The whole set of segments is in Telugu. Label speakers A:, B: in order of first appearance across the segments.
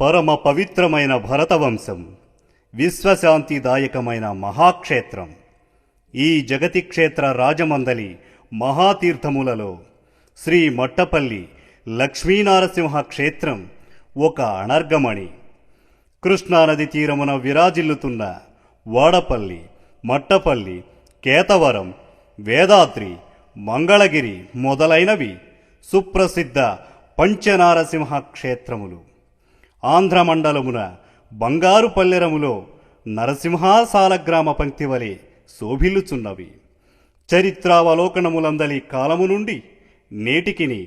A: పరమ పవిత్రమైన భరతవంశం, విశ్వశాంతిదాయకమైన మహాక్షేత్రం. ఈ జగతి క్షేత్ర రాజమందలి మహాతీర్థములలో శ్రీ మట్టపల్లి లక్ష్మీనారసింహ క్షేత్రం ఒక అణర్గమణి. కృష్ణానది తీరమున విరాజిల్లుతున్న వాడపల్లి, మట్టపల్లి, కేతవరం, వేదాద్రి, మంగళగిరి మొదలైనవి సుప్రసిద్ధ పంచనారసింహ క్షేత్రములు. ఆంధ్రమండలమున బంగారు పల్లెరములో నరసింహాసాలగ్రామ పంక్తి వలె శోభిల్లుచున్నవి. చరిత్రావలోకనములందలి కాలము నుండి నేటికిని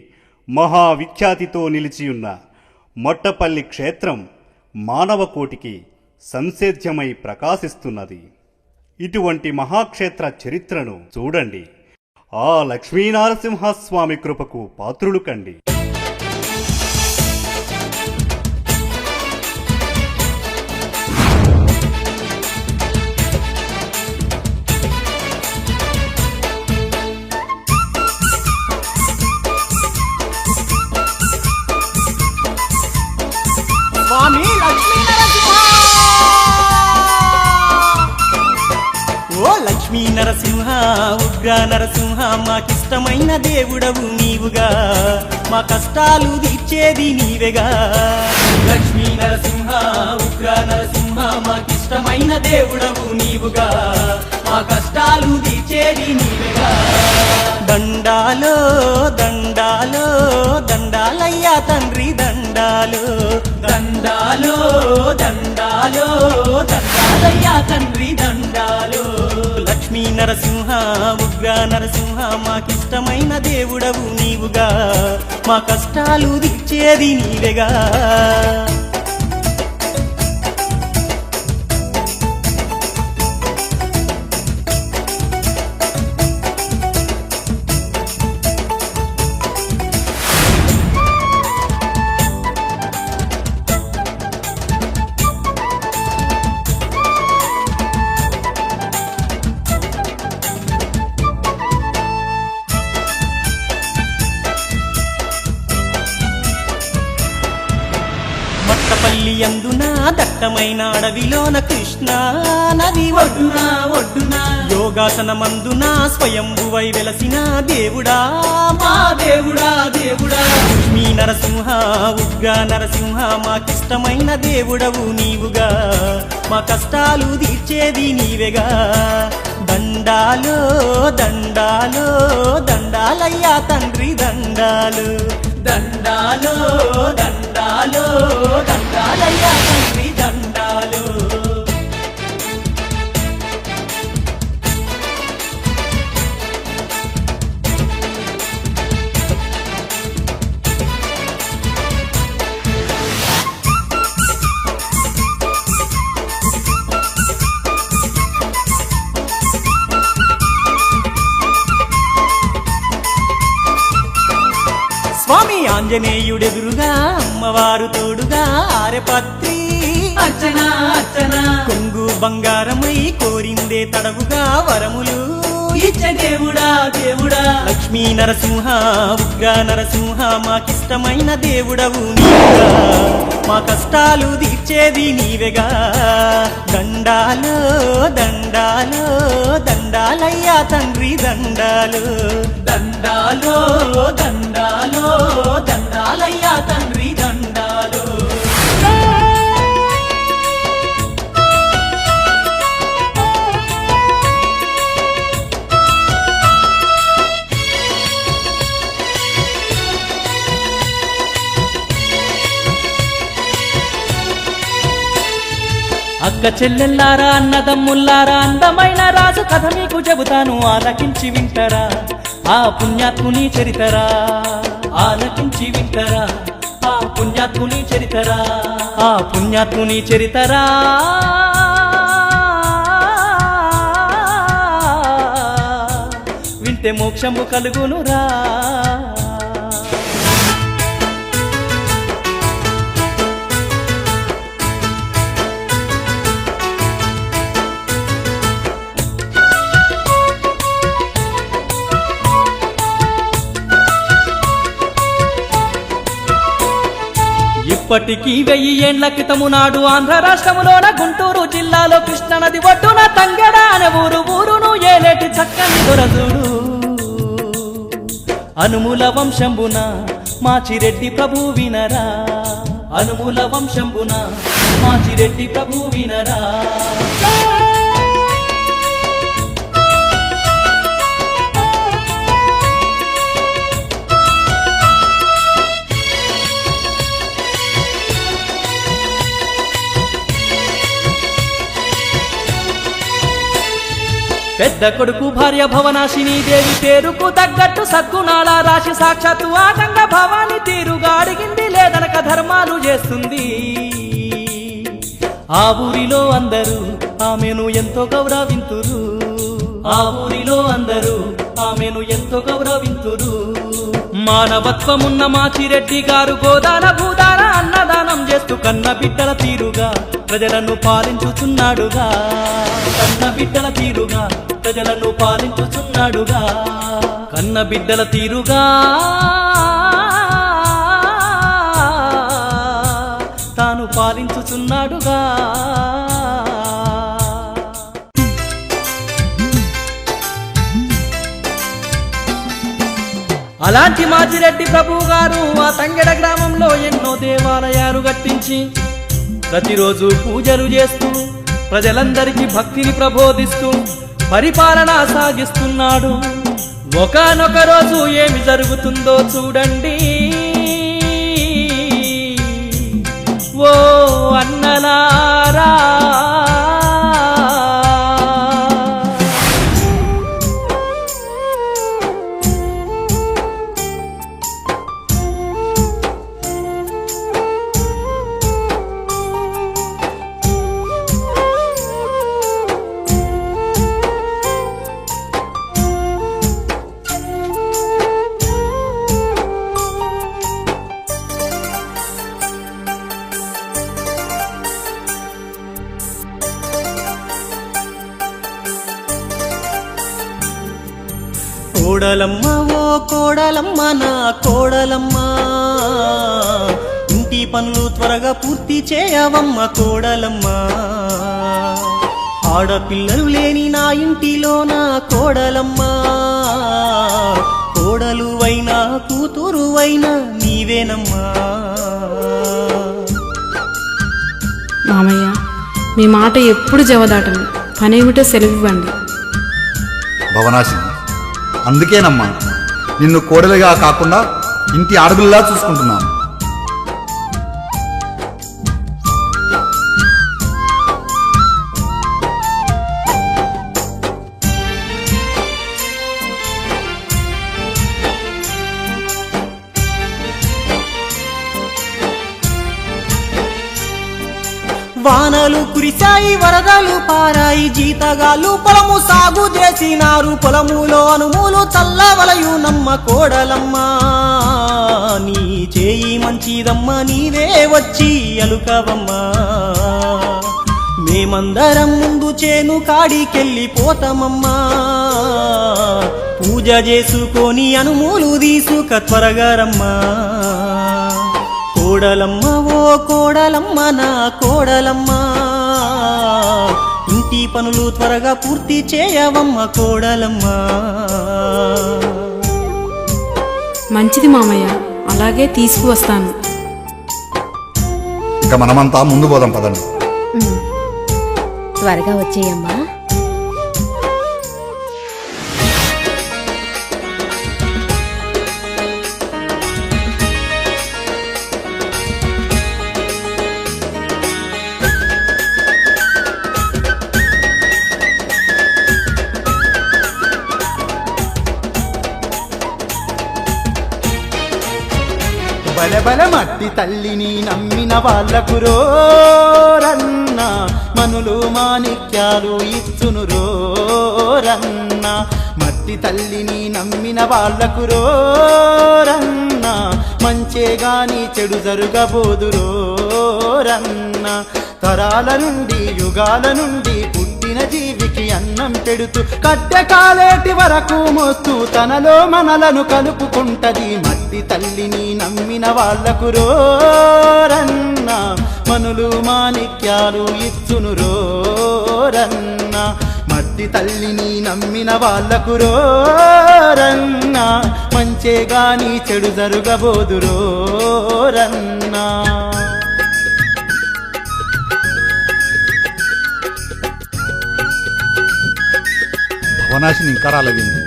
A: మహావిఖ్యాతితో నిలిచియున్న మట్టపల్లి క్షేత్రం మానవకోటికి సంసేద్యమై ప్రకాశిస్తున్నది. ఇటువంటి మహాక్షేత్ర చరిత్రను చూడండి. ఆ లక్ష్మీనారసింహస్వామి కృపకు పాత్రులు కండి.
B: స్వామి లక్ష్మీ నరసింహ, ఓ లక్ష్మీ నరసింహ, ఉగ్ర నరసింహ, మాకిష్టమైన దేవుడవు నీవుగా, మా కష్టాలు తీర్చేది నీవేగా. లక్ష్మీ నరసింహ, ఉగ్ర నరసింహ, మాకిష్టమైన దేవుడవు నీవుగా, మా కష్టాలు తీర్చేది నీవేగా. దండాలో దండాలో దండాలయ్యా తండ్రి దండాలో, దండాలో దండాలో దండాలయ్యా తండ్రి దండాలో. లక్ష్మీ నరసింహ, ఉగ్ర నరసింహ, మాకిష్టమైన దేవుడవు నీవుగా, మా కష్టాలు తీర్చేది నీవేగా. మట్టపల్లి అందున దట్టమైన అడవిలోన కృష్ణ నది ఒడ్డున ఒడ్డున యోగాసనమందున స్వయంభువై వెలసిన దేవుడా, మా దేవుడా దేవుడా. లక్ష్మీ నరసింహ, ఉగ్ర నరసింహ, మాకిష్టమైన దేవుడవు నీవుగా, మా కష్టాలు తీర్చేది నీవేగా. దండాలో దండాలో దండాలయ్యా తండ్రి దండాలు, దండాలో దండాలో దండాలయ్యా తండ్రి దండాలు. స్వామి ఆంజనేయుడెదురుగా, అమ్మవారు తోడుగా, ఆరెపత్రి అర్చన అర్చన, కొంగు బంగారమై కోరిందే తడవుగా, వరములు ఇచ్చే దేవుడా దేవుడా. లక్ష్మీ నరసింహ, ఉగ్ర నరసింహ, మాకిష్టమైన దేవుడవు నీవుగా, మా కష్టాలు తీర్చేది నీవేగా. దండాలో దండాలో దండాలయ్యా తండ్రి దండాలు, దండాలో దండాలో దండాలయ్యా తండ్రి దండాలు. అక్క చెల్లెల్లారా, అన్నదమ్ముల్లారా, అందమైన రాజు కథ మీకు చెబుతాను, ఆలకించి వింటరా. ఆ పుణ్యాత్ముని చరితరా, ఆలకించి వింటరా. ఆ పుణ్యాత్ముని చరితరా, ఆ పుణ్యాత్ముని చరితరా. వింటే మోక్షము కలుగునురా. ఇప్పటికీ 1000 ఏండ్ల క్రితము నాడు ఆంధ్ర రాష్ట్రములోన గుంటూరు జిల్లాలో కృష్ణనది ఒడ్డున తంగెడ అనే ఊరును ఏలేటి చక్కని దొరజుడు అనుముల వంశంబున మాచిరెడ్డి ప్రభు వినరా అనుముల వంశంబున మాచిరెడ్డి ప్రభు వినరా పెద్ద కొడుకు భార్య భవనాశిని దేవి పేరుకు తగ్గట్టు సద్గుణాల రాశి సాక్షాత్తు ఆటంగ భవాని తీరుగా అడిగింది లేదనక ధర్మాలు చేస్తుంది ఆ ఊరిలో అందరూ ఆమెను ఎంతో గౌరవింతురు ఆ ఊరిలో అందరూ ఆమెను ఎంతో గౌరవింతురు మానవత్వమున్న మాచిరెడ్డి గారు గోదాన భూదాన అన్నదానం చేస్తూ కన్న బిడ్డల తీరుగా ప్రజలను పాలించుచున్నాడుగా కన్న బిడ్డల తీరుగా ప్రజలను పాలించుచున్నాడుగా కన్న బిడ్డల తీరుగా తాను పాలించుచున్నాడుగా అలాంటి మాచిరెడ్డి ప్రభు గారు ఆ తంగెడ గ్రామంలో ఎన్నో దేవాలయాలు కట్టించి ప్రతిరోజు పూజలు చేస్తూ ప్రజలందరికీ భక్తిని ప్రబోధిస్తూ పరిపాలన సాగిస్తున్నాడు ఒకానొక రోజు ఏమి జరుగుతుందో చూడండి ఓ అన్నలారా
C: కోడలమ్మ ఓ కోడలమ్మ నా కోడలమ్మ ఇంటి పనులు త్వరగా పూర్తి చేయవమ్మ కోడలమ్మ ఆడపిల్లలు లేని నా ఇంటిలో నా కోడలమ్మ కోడలువైనా కూతురువైనా నీవేనమ్మా
D: మామయ్య మీ మాట ఎప్పుడు జవదాటను పనేమిటో సెలవివ్వండి
E: భవనాశిని అందుకేనమ్మా నిన్ను కోడలుగా కాకుండా ఇంటి ఆడపిల్లలా చూసుకుంటున్నాను
C: వానలు కురిశాయి వరదలు పారాయి జీతగాళ్ళు పొలము సాగు చేసినారు పొలములో అనుములు చల్లవలయు నమ్మ కోడలమ్మ నీ చేయి మంచిదమ్మ నీవే వచ్చి అలుకవమ్మా మేమందరం ముందు చేను కాడికెళ్ళిపోతామమ్మా పూజ చేసుకొని అనుములు తీసుక త్వరగారమ్మా కోడలమ్మ ఓ కోడలమ్మ నా కోడలమ్మ ఇంటి పనులు త్వరగా పూర్తి చేయవమ్మ కోడలమ్మ
D: మంచిది మామయ్య అలాగే తీసుకువస్తాను
E: ఇక మనమంతా ముందు పోదాం పదండి
F: త్వరగా వచ్చేయమ్మా
G: బలబల మట్టి తల్లిని నమ్మిన వాళ్ళకు రోరన్న మనులు మాణిక్యాలు ఇచ్చును రోరన్న మట్టి తల్లిని నమ్మిన వాళ్ళకు రోరన్న మంచే గాని చెడు జరుగబోదు రోరన్న తరాల నుండి యుగాల నుండి పుట్టిన కరిగిన జీవికి అన్నం పెడుతూ కట్టె కాలేటి వరకు మోస్తూ తనలో మనలను కలుపుకుంటది మట్టి తల్లిని నమ్మిన వాళ్ళకు రోరన్నా మనులు మాణిక్యాలు ఇచ్చును రోరన్నా మట్టి తల్లిని నమ్మిన వాళ్ళకు రోరన్నా మంచే గాని చెడు జరుగబోదు రోరన్నా
E: భవనాశిని ఇంకా రాలేదండి.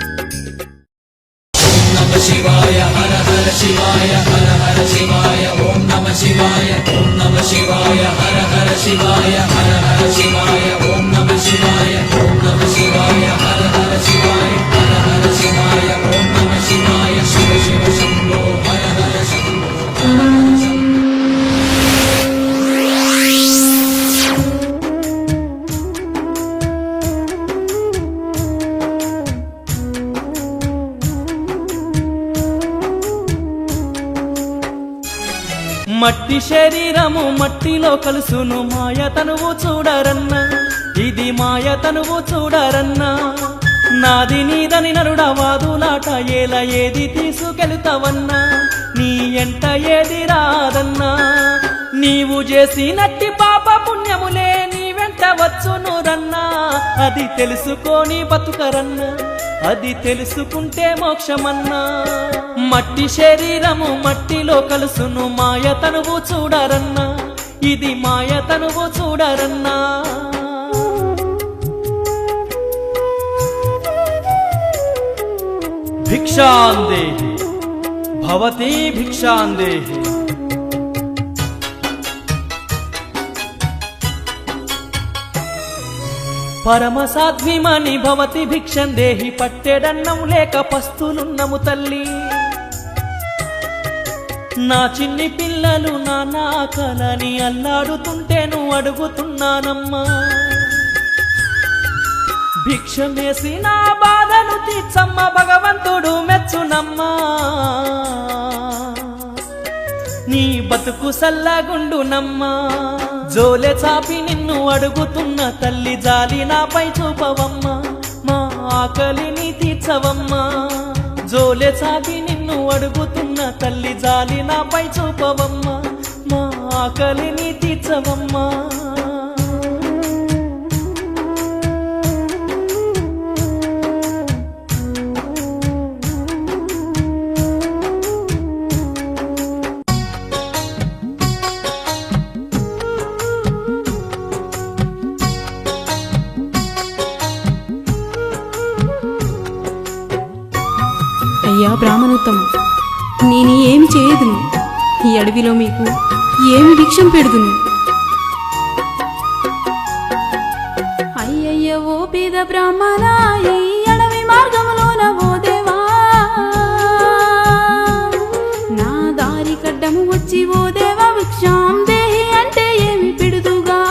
B: మట్టి శరీరము మట్టిలో కలుసును మాయ తనువు చూడరన్నా ఇది మాయ తనువు చూడరన్నా నాది నీదని నరుడ వాదులాట ఏలా ఏది తీసుకెళ్తావన్నా నీ ఎంట ఏది రాదన్నా నీవు చేసినట్టి పాప పుణ్యములే నీ వెంట వచ్చును రన్నా అది తెలుసుకొని బతుకరన్నా అది తెలుసుకుంటే మోక్షమన్నా మట్టి శరీరము మట్టిలో కలుసును మాయ తనువు చూడరన్నా ఇది మాయ తనువు చూడరన్నా భిక్షాందేహి భవతి భిక్షాందేహి పరమ సాధ్విమని భవతి భిక్షం దేహి పట్టెడన్నం లేక పస్తులున్నము తల్లి నా చిన్ని పిల్లలు నా ఆకలని అల్లాడుతుంటేను అడుగుతున్నానమ్మా భిక్షమేసి నా బాధను తీర్చమ్మ భగవంతుడు మెచ్చునమ్మా నీ బతుకు సల్లగుండునమ్మా జోలె చాపి నిన్ను అడుగుతున్న తల్లి జాలి నాపై చూపవమ్మా మా ఆకలిని తీర్చవమ్మా జోలె చాపి నిన్ను అడుగుతున్న తల్లి జాలి నాపై చూపవమ్మా మా ఆకలిని తీర్చవమ్మా
D: అయ్యా బ్రాహ్మణోత్తమ, నేను ఏమి చేయదును, ఈ అడవిలో మీకు ఏమి భిక్షం పెడుదును? అయ్యయ్య ఓ పేద బ్రాహ్మణ, ఈ అడవి మార్గములోన ఓ దేవా, నా దారి కడ్డము వచ్చి ఓ దేవా భిక్షాం దేహి అంటే ఏమి పెడుదుగా?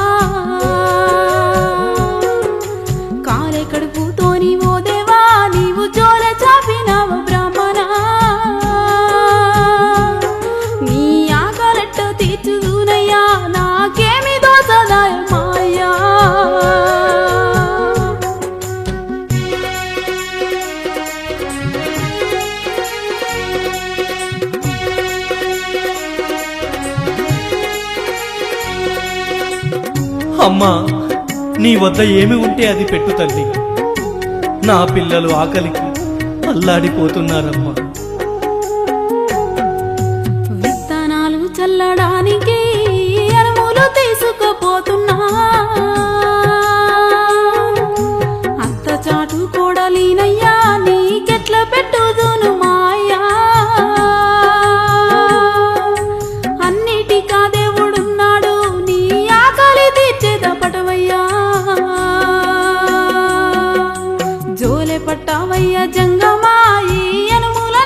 D: కాలే కడుపుతోని ఓ దేవా నీవు జోల చాపినావు బ్రాహ్మణ, నీ ఆకలెట్ట తీర్చుదునయ్యా నాకేమి దోసదాయ మాయా.
B: అమ్మా నీ వద్ద ఏమి ఉంటే అది పెట్టు తల్లి, నా పిల్లలు ఆకలికి అల్లాడిపోతున్నారమ్మా.
D: విత్తనాలు చల్లడానికి ఎరువులు తీసుకుపోతున్నా, అత్త చాటు కోడలినయ్యా నీకెట్ల పెట్టుదును మాయా. అన్నిటికా దేవుడున్నాడు నీ ఆకలి తీర్చేదపటవయ్యా. జోలె పట్టావయ్య జంగమాయి ఎనుముల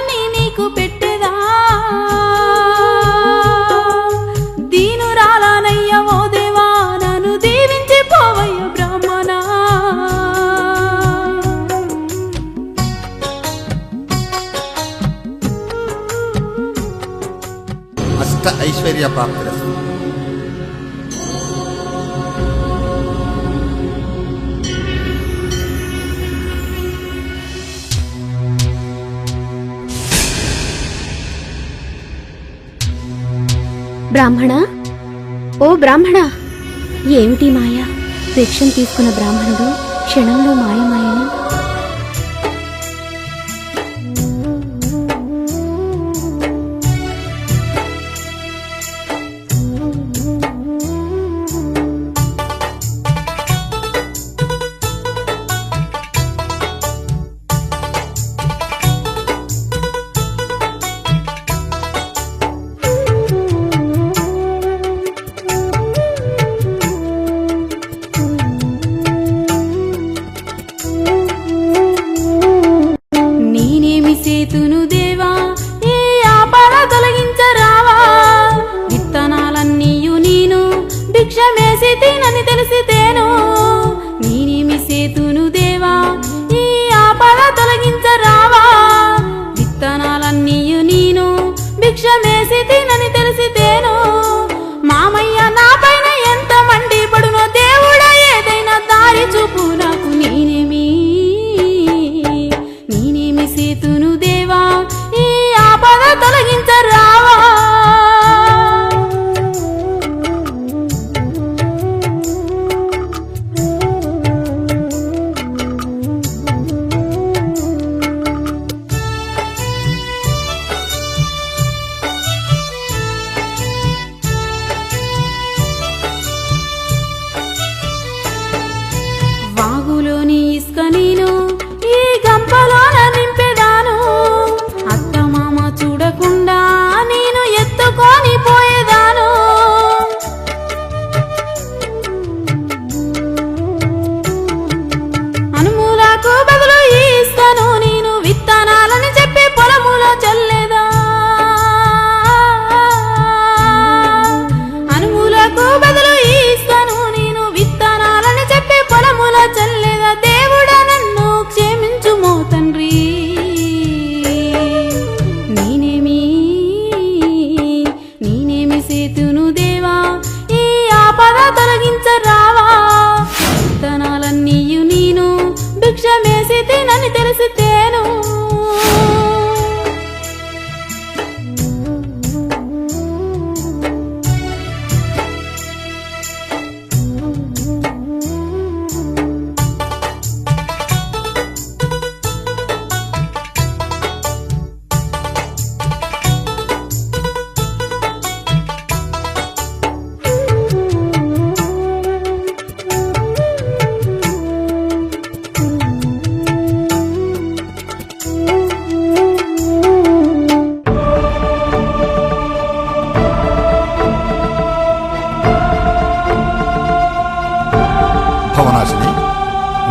F: బ్రాహ్మణ, ఓ బ్రాహ్మణ, ఏమిటి మాయ? భిక్షం తీసుకున్న బ్రాహ్మణుడు క్షణంలో మాయమాయను.
D: సేతును దేవా, ఈ ఆపద తొలగించరావా? విత్తనాలన్నీయు నేను భిక్షమేసి తినని తెలిసితేను. నేనేమి సేతును దేవా, ఈ ఆపద తొలగించరావా? విత్తనాలన్నీయు నేను భిక్షమేసి తినని తెలిసితేను. మామయ్య నా పైన ఎంత మండిపడునో దేవుడా, ఏదైనా దారి చూపు నాకు. నేనేమి సేతును దేవా, ఈ ఆపద తొలగించరావా? వాగులోని ఇసుక నేను ఈ గంపలోన నింపెదాను. అత్త మామ చూడకుండా నేను ఎత్తుకొని పోయేదాను. అనుమూలకు బదులు ఈ ఇసుకను నేను విత్తనాలని చెప్పి పొలములో చల్లేదా. అనుమూలకు బదులు ఈ ఇసుకను నేను విత్తనాలని చెప్పి పొలములో చల్లేదా. దేవుడా నన్ను క్షమించుమో తండ్రి. నేనేమి సేతును దేవా, ఈ ఆపద తొలగించరావా? విత్తనాలన్నీయు నేను భిక్షమేసి తినని తెలిసితేను.
E: భవనాశిని,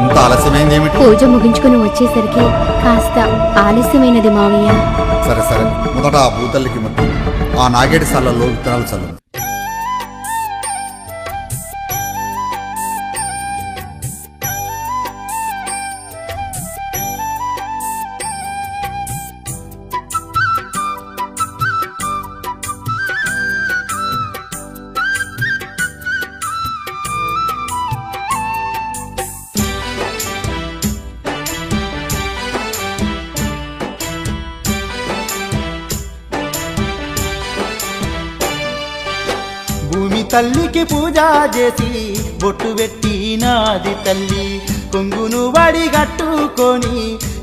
E: ఇంత ఆలస్యమైందేమిటి?
F: పూజ ముగించుకుని వచ్చేసరికి కాస్త ఆలస్యమైనది మావయ్య.
E: సరే సరే, మొదట ఆ భూతల్లికి మొత్తం ఆ నాగేటి సాలలో విత్తనాలు చల్లు.
G: భూమి తల్లికి పూజ చేసి బొట్టు పెట్టినాది తల్లి. కొంగును వడి గట్టుకొని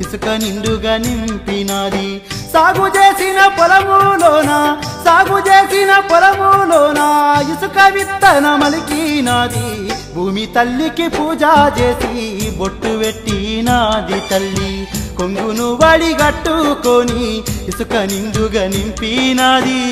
G: ఇసుక నిండుగా నింపినాది. సాగు చేసిన పొలములోన ఇసుక విత్తన మలికినాది. భూమి తల్లికి పూజ చేసి బొట్టు పెట్టినాది తల్లి. కొంగును వడి గట్టుకొని ఇసుక నిండుగా నింపినాది.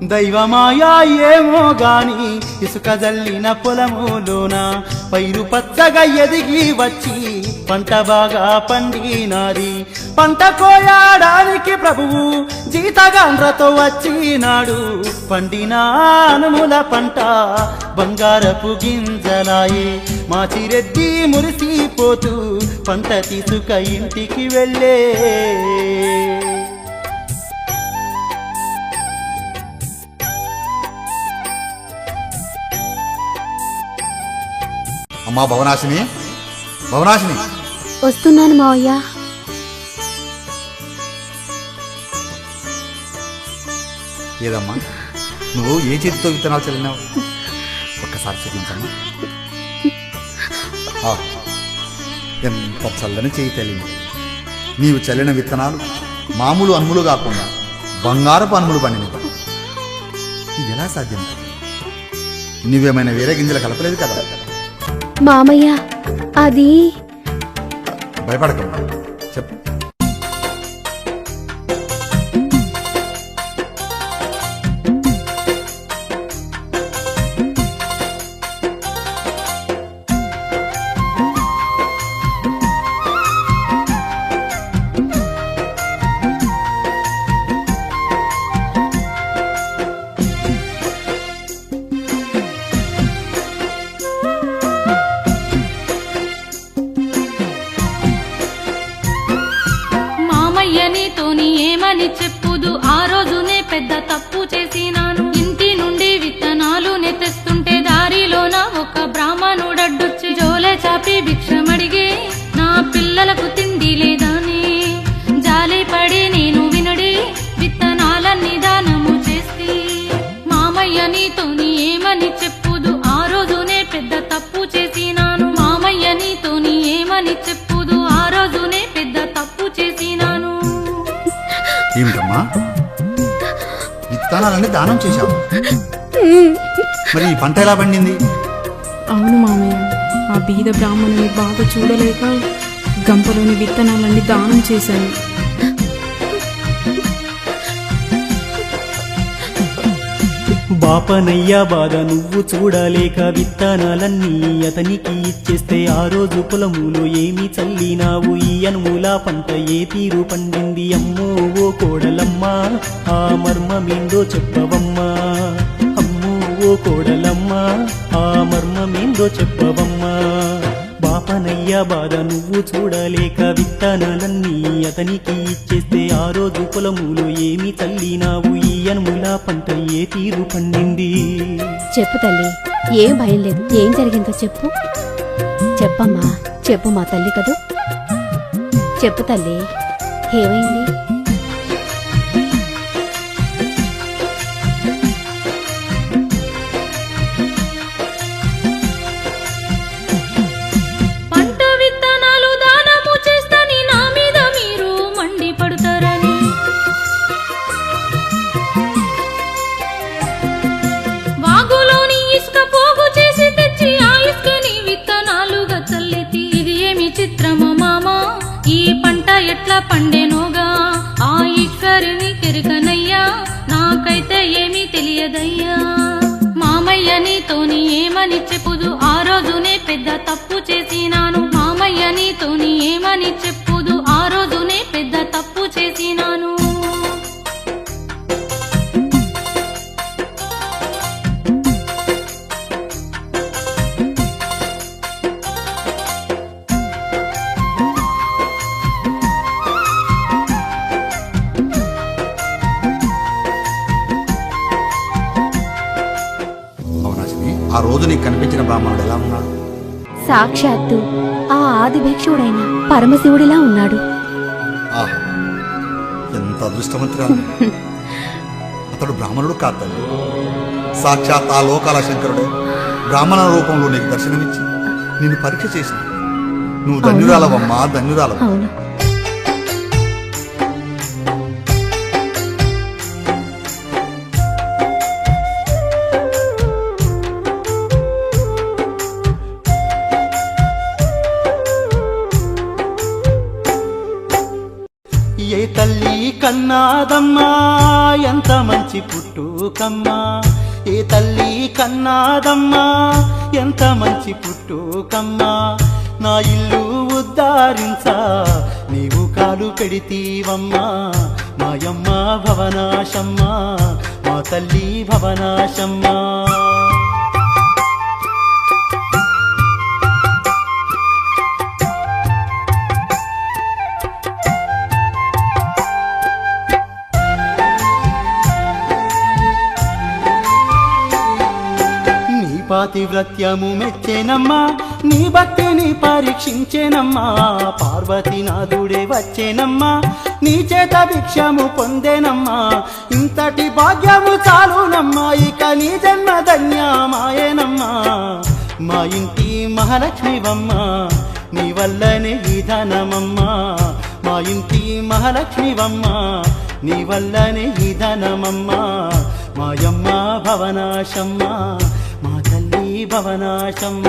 G: దైవమాయా ఏమో గాని ఇసుక జల్లిన పొలములోన పైరు పచ్చగా ఎదిగి వచ్చి పంట బాగా పండినాది. పంట కోయడానికి ప్రభువు జీతగాండ్రతో వచ్చినాడు. పండిన అనుముల పంట బంగారపు గింజలాయే. మాచిరెడ్డి మురిసిపోతూ పంట తీసుక ఇంటికి వెళ్ళే.
E: అమ్మా భవనాశిని, భవనాశిని,
F: వస్తున్నాను మావయ్య.
E: ఏదమ్మా నువ్వు ఏ చేతితో విత్తనాలు చల్లినావు? ఒక్కసారి చూపించమ్మా. ఎంత చల్లని చేయి తల్లింది. నీవు చల్లిన విత్తనాలు మామూలు అనుములు కాకుండా బంగారపు అనుములు పండినవి. ఇది ఎలా సాధ్యం? నువ్వేమైనా వేరే గింజలు కలపలేదు కదా?
F: మామయ్య అది
E: భయపడకమ్మా, చెప్పు.
D: మామయ్యనితోని ఏమని చెప్పుదు, ఆ రోజునే పెద్ద తప్పు చేసినాను. ఇంటి నుండి విత్తనాలు నెతెస్తుంటే దారిలోన ఒక బ్రాహ్మణుడడ్డొచ్చి జోలే చాపి భిక్షమడిగే, నా పిల్లలకు తిండి లేదని జాలి పడి నేను వినడి విత్తనాలన్నీ దానము చేస్తే. మామయ్యనితోని ఏమని చెప్పుదు, ఆ రోజునే పెద్ద తప్పు చేసినాను. మామయ్యనితోని ఏమని చెప్పుదు, ఆ రోజునే పెద్ద తప్పు చేసినాను.
E: ఏమిటమ్మా, విత్తనాలన్నీ దానం చేశావు, మరి ఈ పంట ఎలా పండింది?
H: అవును మామయ్య, ఆ బీద బ్రాహ్మణుని బాధ చూడలేక గంపలోని విత్తనాలన్నీ దానం చేశాను.
C: బాపనయ్యా బాధ నువ్వు చూడలేక విత్తనాలన్నీ అతనికి ఇచ్చేస్తే, ఆ రోజు పొలములో ఏమి చల్లినావు? ఈ అనుమూల పంట ఏ తీరు పండింది? అమ్మో ఓ కోడలమ్మా, ఆ మర్మమేందో చెప్పవమ్మా. అమ్మో ఓ కోడలమ్మా, ఆ మర్మమేందో చెప్పవమ్మా. బాపనయ్యా బాధ నువ్వు చూడలేక విత్తనాలన్నీ అతనికి ఇచ్చేస్తే, ఆ రోజు పొలములో ఏమి చల్లినావు? ఈ అనుమూల పంట ఏ తీరు పండింది?
F: చెప్పు తల్లి, ఏం భయం లేదు. ఏం జరిగిందో చెప్పు. చెప్పమ్మా, చెప్పు మా తల్లి కదూ. చెప్పు తల్లి, ఏమైంది?
D: పంట విత్తనాలు దానము చేస్తని నా మీద మీరు మండి పడుతారని, వాగులోని ఇసుక పోగు చేసి తెచ్చి ఆ ఇసుకని విత్తనాలుగా చల్లితి. ఇది ఏమి చిత్రమో మామా, ఈ పంట ఎట్లా పండేనోగా ఆ ఈశ్వరుని కెరుకనయ్యా, నాకైతే ఏమీ తెలియదయ్యా. మామయ్యనితోని ఏమని చెప్పుదు, ఆ రోజునే పెద్ద తప్పు చేసినాను. మామయ్యనితోని ఏమని చెప్పుదు, ఆ రోజునే పెద్ద తప్పు చేసినాను.
E: భవనాశిని, ఆ రోజు నీకు కనిపించిన బ్రాహ్మణుడు ఎలా ఉన్నాడు?
F: సాక్షాత్తు ఆ ఆదిభిక్షుడైన పరమశివుడిలా ఉన్నాడు.
E: ఆహా, ఎంత అదృష్టవంతురాలు. అతడు బ్రాహ్మణుడు కాదు తల్లి, సాక్షాత్ ఆ లోకాల శంకరుడే బ్రాహ్మణ రూపంలో నీకు దర్శనమిచ్చి నిన్ను పరీక్ష చేసిన. నువ్వు ధన్యురాలవమ్మా, ధన్యురాలవు.
F: అవును.
G: ఏ తల్లి కన్నాదమ్మా, ఎంత మంచి పుట్టుకమ్మా. ఏ తల్లి కన్నాదమ్మా, ఎంత మంచి పుట్టుకమ్మా. నా ఇల్లు ఉద్ధరించా నీవు కాలు పెడితీవమ్మా. మాయమ్మ భవనాశమ్మా, మా తల్లి భవనాశమ్మా. పాతివ్రత్యము మెచ్చేనమ్మా, నీ భక్తిని పరీక్షించేనమ్మా పార్వతీనాథుడే వచ్చేనమ్మా నీ చేత భిక్షము పొందేనమ్మా ఇంతటి భాగ్యము చాలునమ్మా ఇక నీ జన్మ ధన్యమాయేనమ్మా మా ఇంటి మహాలక్ష్మివమ్మా నీ వల్లనే ఈ ధనమమ్మా మా ఇంటి మహాలక్ష్మివమ్మా నీ వల్లనే ఈ ధనమమ్మా మాయమ్మ భవనాశమ్మ మా తల్లి భవనాశమ్మ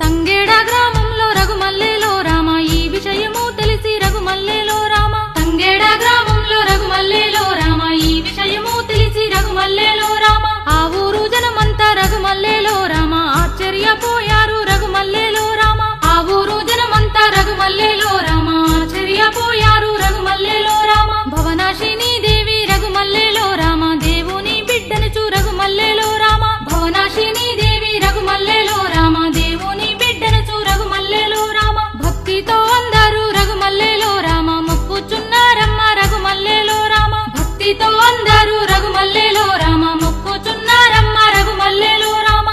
D: తంగేడా గ్రామంలో రఘుమల్లేలో రామ ఈ విషయము తెలిసి రఘుమల్లేలో రామ తంగేడా గ్రామంలో రఘుమల్లేలో రామ ఈ విషయము తెలిసి రఘుమల్లేలో రామ ఆ ఊరు జనమంతా రఘుమల్లేలో రామ ఆశ్చర్యపోయారు రఘుమల్లేలో రామ ఆ ఊరు జనమంతా రఘుమల్లేలో రామ ఆశ్చర్యపోయారు రఘుమల్లేలో రామ భవనాశిని దేవి రఘుమల్లేలో రామ దేవుని బిడ్డనుచు రఘుమల్లేలో రామ భవనాశిని దేవి రఘుమల్లేలో రామ దేవుని బిడ్డనుచు రఘుమల్లేలో రామ భక్తితో అందరూ రఘుమల్లేలో రామ మొక్కుచున్నారమ్మ రఘుమల్లేలో రామ భక్తితో అందరూ రఘుమల్లేలో రామ మొక్కుచున్నారమ్మ రఘుమల్లేలో రామ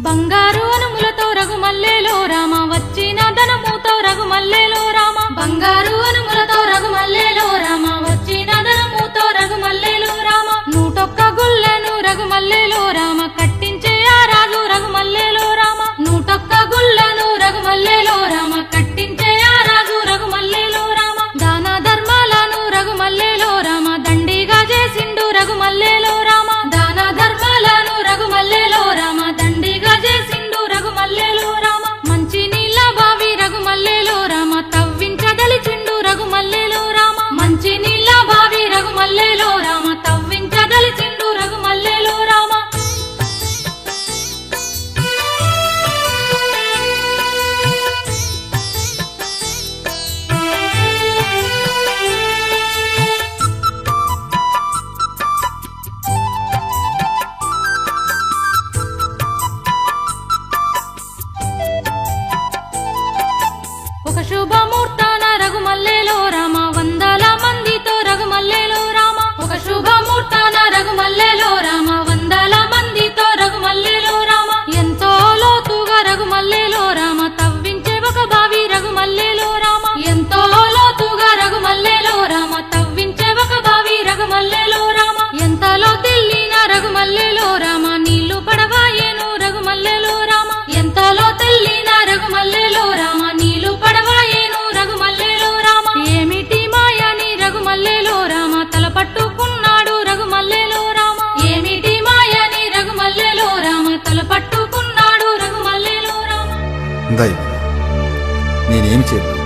D: బంగారు అనుములతో రఘుమల్లేలో రామ వచ్చిన ధనముతో రఘుమల్లేలో రామ బంగారు అనుములతో రఘుమల్లేలో రామ వచ్చిన ధనముతో రఘుమల్లేలో రామ 101 గుళ్ళను రఘుమల్లేలో రామ కట్టించే ఆ రాజు రఘుమల్లేలో రామ 101 గుళ్ళను రఘుమల్లేలో రామ కట్టించే ఆ రాజు రఘుమల్లేలో రామ దాన ధర్మాలను రఘుమల్లేలో రామ దండిగా చేసిండు రఘుమల్లేలో రామ దాన ధర్మాలను రఘుమల్లేలో రామ దండిగా చేసిండు రఘుమల్లేలో రామ మంచి నీళ్ళ బావి రఘుమల్లేలో రామ తవ్వించదలిచిండు రఘుమల్లేలో రామ మంచి నీళ్ళ బావి రఘుమల్లేలో రామ తవ్వించదలిచిండు రఘుమల్లేలో రామ ఒక శుభముహూర్తాన రఘుమల్లేలో రామ వందల మందితో రఘుమల్లేలో రామ ఒక శుభముహూర్తాన రఘుమల్లేలో రామ వందల మందితో రఘుమల్లేలో రామ ఎంతో లోతుగా రఘుమల్లేలో రామ తవ్వించే ఒక బావి రఘుమల్లేలో రామ ఎంతో లోతుగా రఘుమల్లేలో రామ తవ్వించే ఒక బావి రఘుమల్లేలో రామ ఎంతలో తెల్లిన రఘుమల్లేలో రామ నీళ్లు పడవాయేను రఘుమల్లేలో రామ ఎంతలో తెల్లిన రఘుమల్లేలో రామ నీళ్లు పడవాయేను రఘుమల్లేలో రామ ఏమిటి మాయని రఘుమల్లేలో రామ తలపట్టుకున్నాడు రఘుమల్లేలో రామ ఏమిటి మాయని రఘుమల్లేలో రామ తలపట్టుకున్నాడు రఘుమల్లేలో రామ
E: దైవం నేనేం చేయను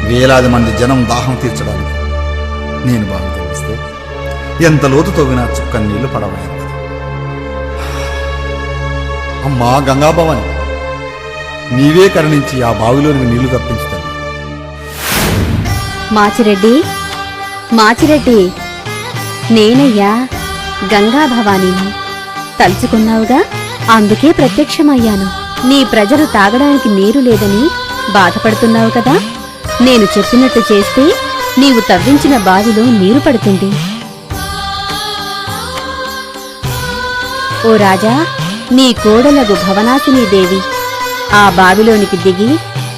E: వేలాది మంది జనం దాహం తీర్చడానికి నేను బాగా తవ్విస్తే ఎంత లోతు తవ్వినా చుక్క నీళ్లు పడవలేదు అమ్మా గంగాభవాని నీవే కరుణించి ఆ బావిలోని నీళ్లు తప్పించుతాను
F: మాచిరెడ్డి నేనయ్యా గంగా భవానీని తలుచుకున్నావుగా అందుకే ప్రత్యక్షమయ్యాను నీ ప్రజలు తాగడానికి నీరు లేదని బాధపడుతున్నావు కదా నేను చెప్పినట్టు చేస్తే నీవు తవ్వించిన బావిలో నీరు పడుతుంది ఓ రాజా నీ కోడలగు భవనాశిని దేవి ఆ బావిలోనికి దిగి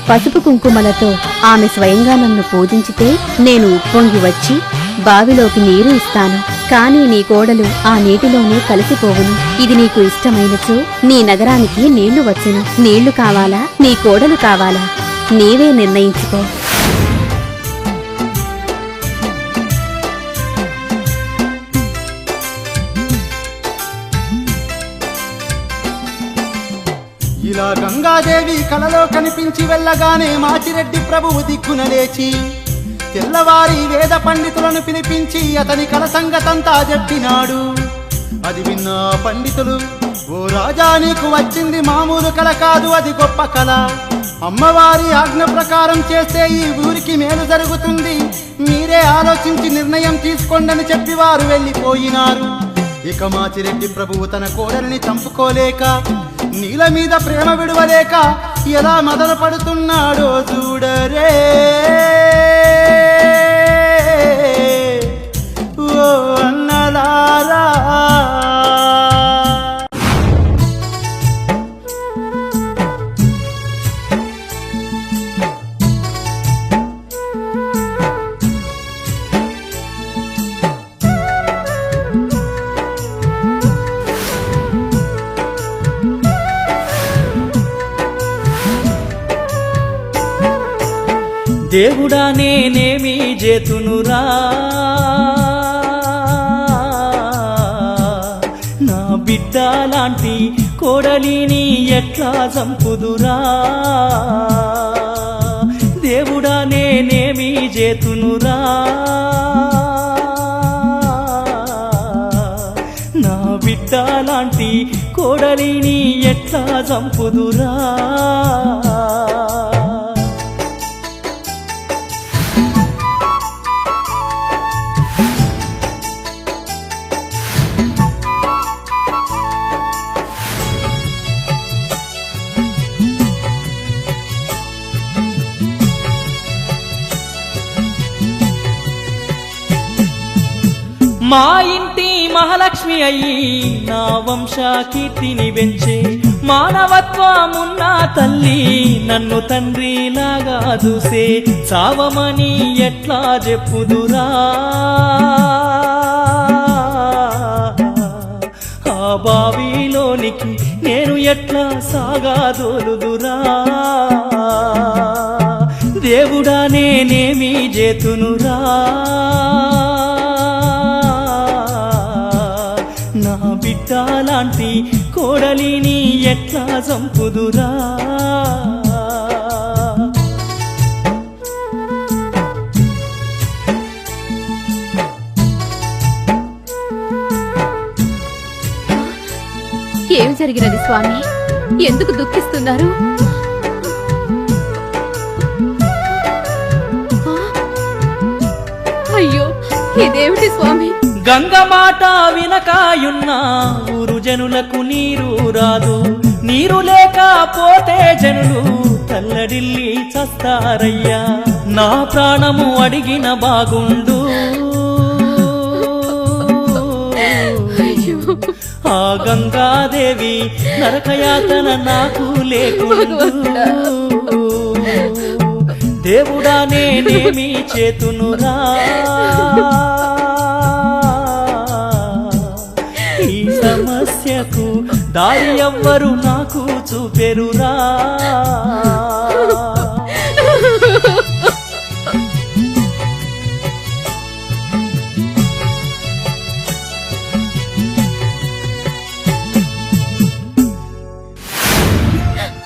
F: పసుపు కుంకుమలతో ఆమె స్వయంగా నన్ను పూజించితే నేను ఉప్పొంగి వచ్చి బావిలోకి నీరు ఇస్తాను. కానీ నీ కోడలు ఆ నీటిలోనే కలిసిపోవును. ఇది నీకు ఇష్టమైనచో నీ నగరానికి నీళ్లు వచ్చును. నీళ్లు కావాలా? నీ కోడలు కావాలా? నీవే నిర్ణయించుకో.
G: ఇలా గంగాదేవి కలలో కనిపించి వెళ్ళగానే మాచిరెడ్డి ప్రభువు దిక్కున లేచి తెల్లవారి వేద పండితులను పిలిపించి అతని కల సంగతంతా చెప్పినాడు. అది విన్న పండితులు, ఓ రాజా, నీకు వచ్చింది మామూలు కల కాదు, అది గొప్ప కళ. అమ్మవారి ఆజ్ఞ ప్రకారం చేస్తే ఈ ఊరికి మేలు జరుగుతుంది, మీరే ఆలోచించి నిర్ణయం తీసుకోండి చెప్పి వారు వెళ్ళిపోయినారు. ఇక మాచిరెడ్డి ప్రభువు తన కోడలిని చంపుకోలేక, నీల మీద ప్రేమ విడువలేక ఎలా మొదలు పడుతున్నాడో చూడరే. ఓ అన్నలారా,
B: దేవుడా నేనేమి చేతునురా, నా బిడ్డ లాంటి కోడలిని ఎట్లా చంపుదురా. దేవుడా నేనేమి చేతునురా, నా బిడ్డ లాంటి కోడలిని ఎట్లా చంపుదురా. మా ఇంటి మహాలక్ష్మి అయ్యి నా వంశ కీర్తిని పెంచే మానవత్వమున్న తల్లి నన్ను తండ్రిలాగా చూసే చావమని ఎట్లా చెప్పుదురా. ఆ బావిలోనికి నేను ఎట్లా సాగాదోలుదురా. దేవుడా నేనేమి చేతునురా, నా బిడ్డ లాంటి కోడలిని ఎట్లా చంపుదురా.
F: ఏం జరిగినది స్వామి? ఎందుకు దుఃఖిస్తున్నారు? అయ్యో, ఇదేమిటి స్వామి?
B: గంగ మాట వినకాయున్న ఊరు జనులకు నీరు రాదు, నీరు లేకపోతే జనులు తల్లడిల్లి చస్తారయ్యా. నా ప్రాణము అడిగిన బాగుండు, ఆ గంగాదేవి నరకయాతన నాకు లేకుండు. దేవుడా నేనేమి చేతునురా, ఈ సమస్యకు దారి ఎవ్వరు నాకు చూపెరురా.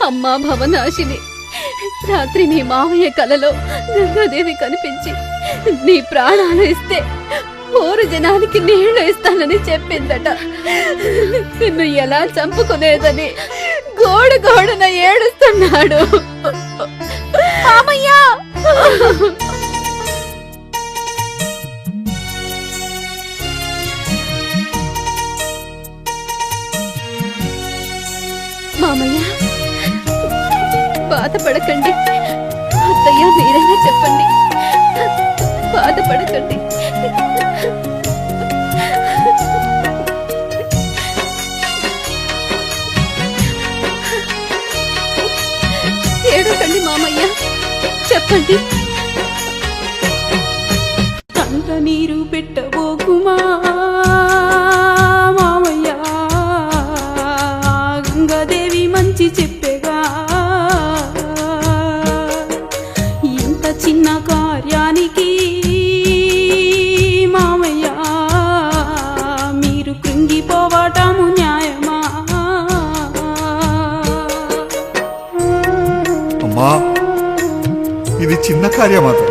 F: అమ్మా భవనాశిని, రాత్రి మీ మావయ్య కలలో గంగాదేవి కనిపించి నీ ప్రాణాలు ఇస్తే ఊరు జనానికి నీళ్లు ఇస్తానని చెప్పిందట. నిన్ను ఎలా చంపుకునేదని గోడు గోడున ఏడుస్తున్నాడు. మామయ్య, మామయ్య బాధపడకండి. అత్తయ్య మీరైనా చెప్పండి, బాధపడకండి. ఏడకండి మామయ్య, చెప్పండి.
H: కంట నీరు పెట్టబోకుమా మామయ్య, గంగాదేవి మంచి చెప్పేగా.
E: కార్యమాత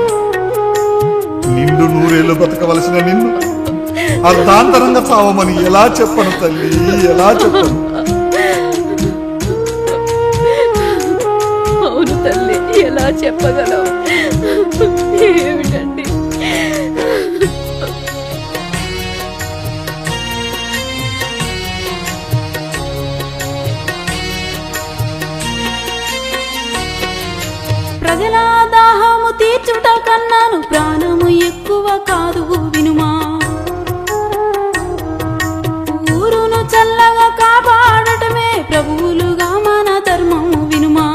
E: నిండు నూరేళ్లు బతకవలసిన నిన్ను అర్ధాంతరంగా చావమని ఎలా చెప్పను తల్లి, ఎలా చెప్పను?
F: అవును తల్లి, ఎలా చెప్పగలవు? ఏమిటండి?
H: ప్రజల దాహము తీర్చుట కన్నాను ప్రాణము ఎక్కువ కాదు వినుమా. ఊరును చల్లగా కాపాడటమే ప్రభువులుగా మన ధర్మము వినుమా.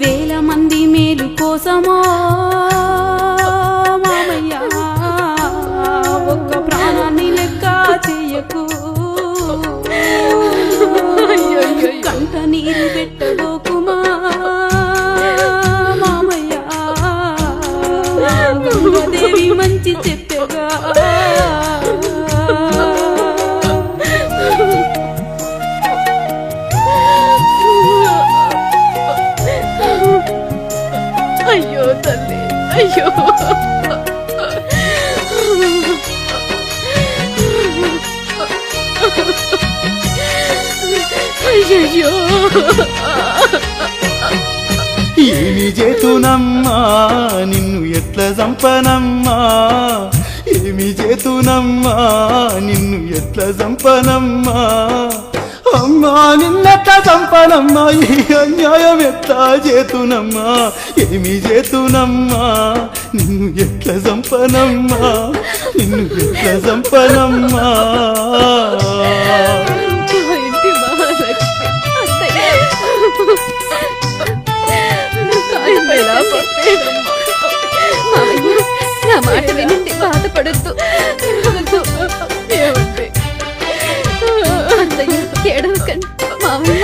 H: వేల మంది మేలు కోసమో మామయ్య ఒక్క ప్రాణాన్ని లెక్క చెయ్యకు. కంట నీరు పెట్టబోకుమా మామయ్య, గంగాదేవి మంచి చెప్పగా. అయ్యో తల్లి, అయ్యో. అయ్యయ్యో.
G: ఏమి చేతునమ్మా నిన్ను ఎట్ల చంపనమ్మా, ఏమి చేతునమ్మా నిన్ను ఎట్ల చంపనమ్మా. అమ్మా నిన్నెట్ల చంపనమ్మా, ఈ అన్యాయం ఎట్లా చేతునమ్మా, ఏమి చేతునమ్మా నిన్ను ఎట్ల చంపనమ్మా, నిన్ను ఎట్ల చంపనమ్మా.
F: ఇంటి మహాలక్ష్మి అత్తయ్య, మామయ్య నా మాట వినండి, బాధపడద్దు. ఏమండి అత్తయ్య, ఏడవకండి మామయ్య.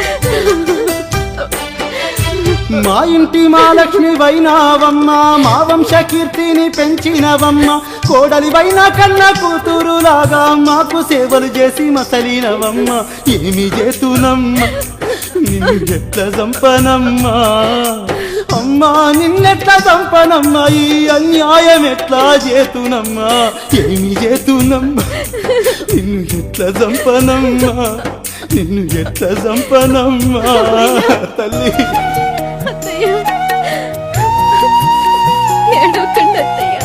G: మా ఇంటి మహాలక్ష్మి వైనావమ్మ, మా వంశ కీర్తిని పెంచినవమ్మ, కోడలి వైన కన్న కూతురులాగా మాకు సేవలు చేసి మసలినవమ్మ. ఏమి చేతునమ్మా నిన్ను ఎట్ల చంపనమ్మా, అమ్మా నిన్నెట్ల చంపనమ్మా, ఈ అన్యాయం ఎట్లా చేతునమ్మా, ఏమి చేతునమ్మా నిన్ను ఎట్ల చంపనమ్మా, నిన్ను ఎట్ల చంపనమ్మా తల్లి.
F: అత్తయ్య ఏడవకండి అత్తయ్య.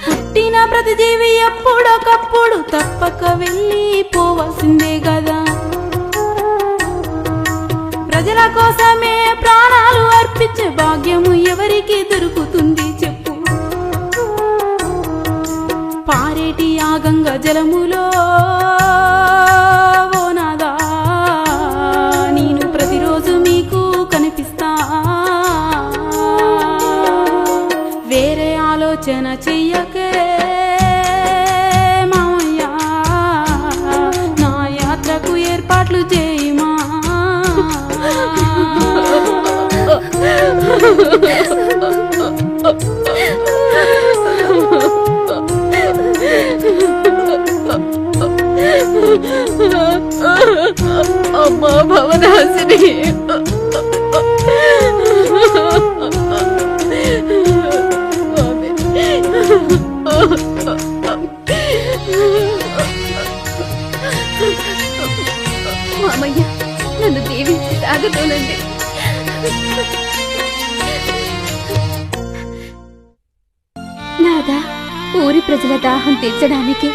H: పుట్టిన ప్రతి జీవి ఎప్పుడొకప్పుడు తప్పక వెళ్ళిపోవాల్సిందే కదా. ప్రజల కోసమే ప్రాణాలు అర్పించే భాగ్యము ఎవరికి దొరుకుతుంది చెప్పు. పారేటి ఆ గంగ జలములో ఓ నాదా నేను ప్రతిరోజు మీకు కనిపిస్తా. వేరే ఆలోచన చెయ్యకే మామయ్య, నా యాత్రకు ఏర్పాట్లు చేయమా.
F: అమ్మా భవనాశిని, మామయ్య నన్ను దీవించి తాగుతోనండి.
I: నాదా, ఊరి ప్రజల దాహం తీర్చడానికి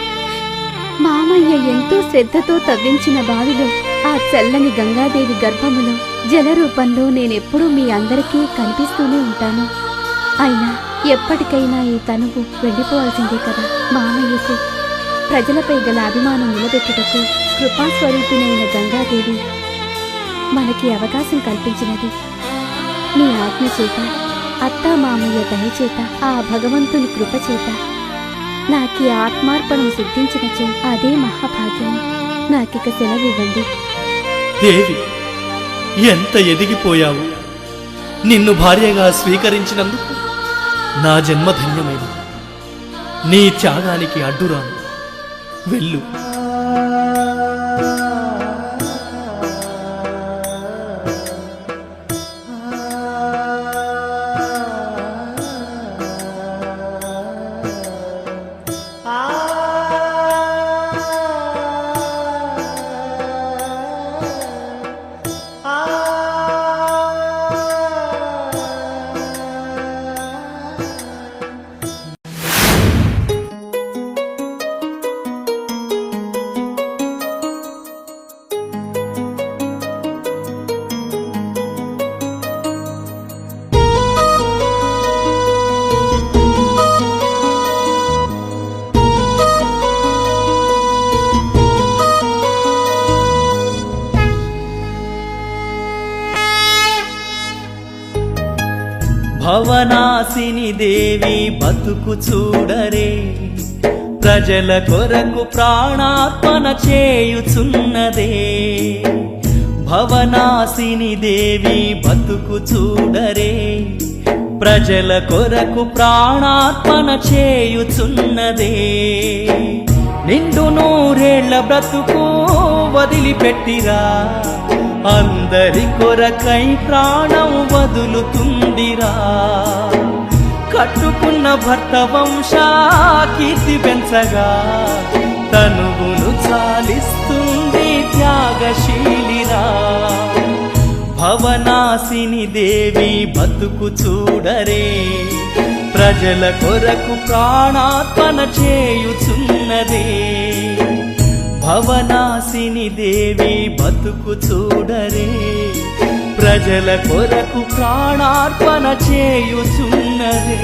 I: మామయ్య ఎంతో శ్రద్ధతో తవ్వించిన బావిలో ఆ చల్లని గంగాదేవి గర్భములో జల రూపంలో నేనెప్పుడూ మీ అందరికీ కనిపిస్తూనే ఉంటాను. అయినా ఎప్పటికైనా ఈ తనువు వెళ్ళిపోవాల్సిందే కదా. మామయ్యకు ప్రజలపై గల అభిమానం నిలబెట్టుటకు కృపాస్వరూపిణైన గంగాదేవి మనకి అవకాశం కల్పించినది. మీ ఆజ్ఞ చేత, అత్తా మామయ్య దయచేత, ఆ భగవంతుని కృప చేత నాకీ ఆత్మార్పణం సిద్ధించినచో అదే మహాభాగ్యం. నాకిక సెలవివ్వండి.
C: దేవి, ఎంత ఎదిగిపోయావు!
B: నిన్ను భార్యగా స్వీకరించినందుకు నా జన్మ ధన్యమైనది. నీ త్యాగానికి అడ్డురాను. వెళ్ళు. భవనాసిని దేవి బతుకు చూడరే, ప్రజల కొరకు ప్రాణార్పణ చేయుచున్నదే. భవనాసిని దేవి బతుకు చూడరే, ప్రజల కొరకు ప్రాణార్పణ చేయుచున్నదే. నిండు నూరేళ్ల బ్రతుకు వదిలిపెట్టిరా, అందరి కొరకై ప్రాణం వదులుతుందిరా. కట్టుకున్న భర్త వంశ కీర్తి పెంచగా, తనువును చాలిస్తుంది త్యాగశీలిరా. భవనాసిని దేవి బతుకు చూడరే, ప్రజల కొరకు ప్రాణార్పణ చేయుచున్నదే. భవనాసిని దేవి బతుకు చూడరే, ప్రజల కొరకు ప్రాణార్పణ చేయుచున్నదే.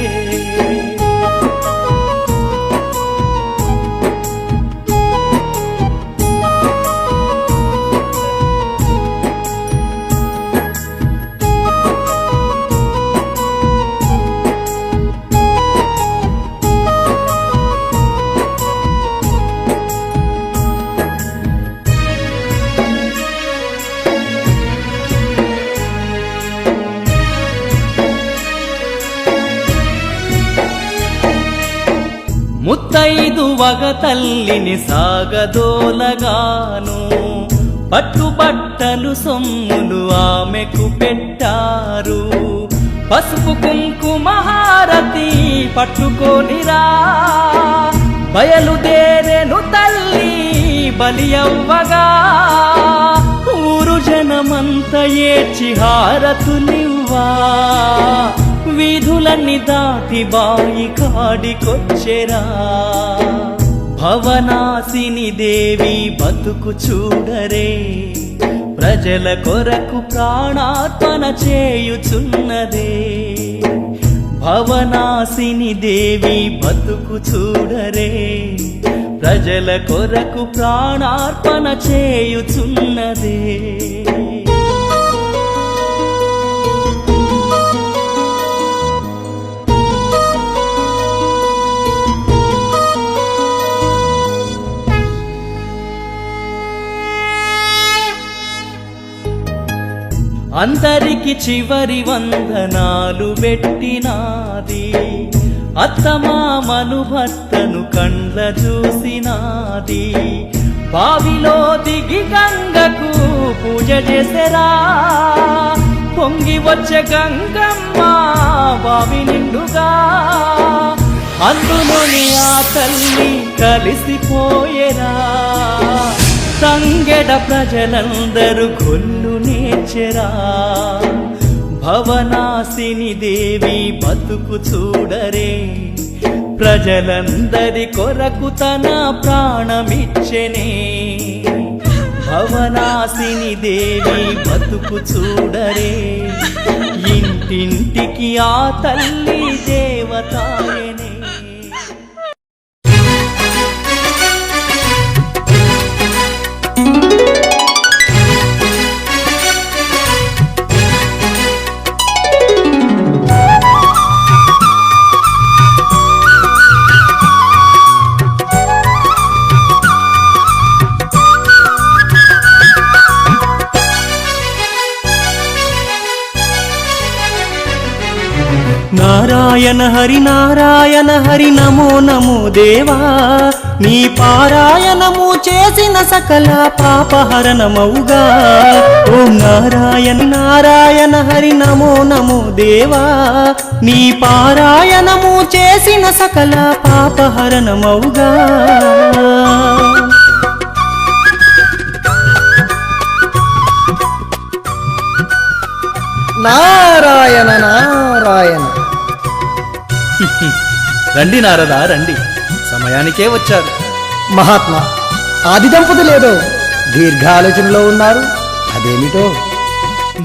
B: ముత్తైదువగ తల్లిని సాగదోలగాను, పట్టుబట్టలు సొమ్ములు ఆమెకు పెట్టారు. పసుపు కుంకుమ హారతి పట్టుకోనిరా, బయలుదేరెను తల్లి బలి అవ్వగా. ఊరు జనమంత ఏడ్చి హారతులివ్వా, వీధులన్నీ దాటి బాయి కాడికొచ్చెరా. భవనాసిని దేవి బతుకు చూడరే, ప్రజల కొరకు ప్రాణార్పణ చేయుచున్నదే. భవనాసిని దేవి బతుకు చూడరే, ప్రజల కొరకు ప్రాణార్పణ చేయుచున్నదే. అందరికి చివరి వందనాలు పెట్టినాది, అత్తమామను భర్తను కండ్ల చూసినాది. బావిలో దిగి గంగకు పూజ చేసెరా, పొంగి వచ్చే గంగమ్మ బావి నిండుగా. అందులోని ఆ తల్లి కలిసిపోయేరా, తంగెడ ప్రజలందరూ కొల్లు నేర్చెరా. భవనాసిని దేవి బతుకు చూడరే, ప్రజలందరి కొరకు తన ప్రాణమిచ్చెనే. భవనాసిని దేవి బతుకు చూడరే, ఇంటింటికి ఆ తల్లి దేవతాయనే.
C: నారాయణ హరి నారాయణ హరి నమో నమో దేవా నీ పారాయణము చేసిన సకల పాపహరణమౌగా ఓం నారాయణ నారాయణ హరి నమో నమో దేవా నీ పారాయణము చేసిన సకల పాపహరణమౌగా
J: నారాయణ నారాయణ.
B: రండి నారదా రండి, సమయానికే వచ్చారు.
J: మహాత్మా, ఆది దంపతులేదో దీర్ఘాలోచనలో ఉన్నారు, అదేమిటో?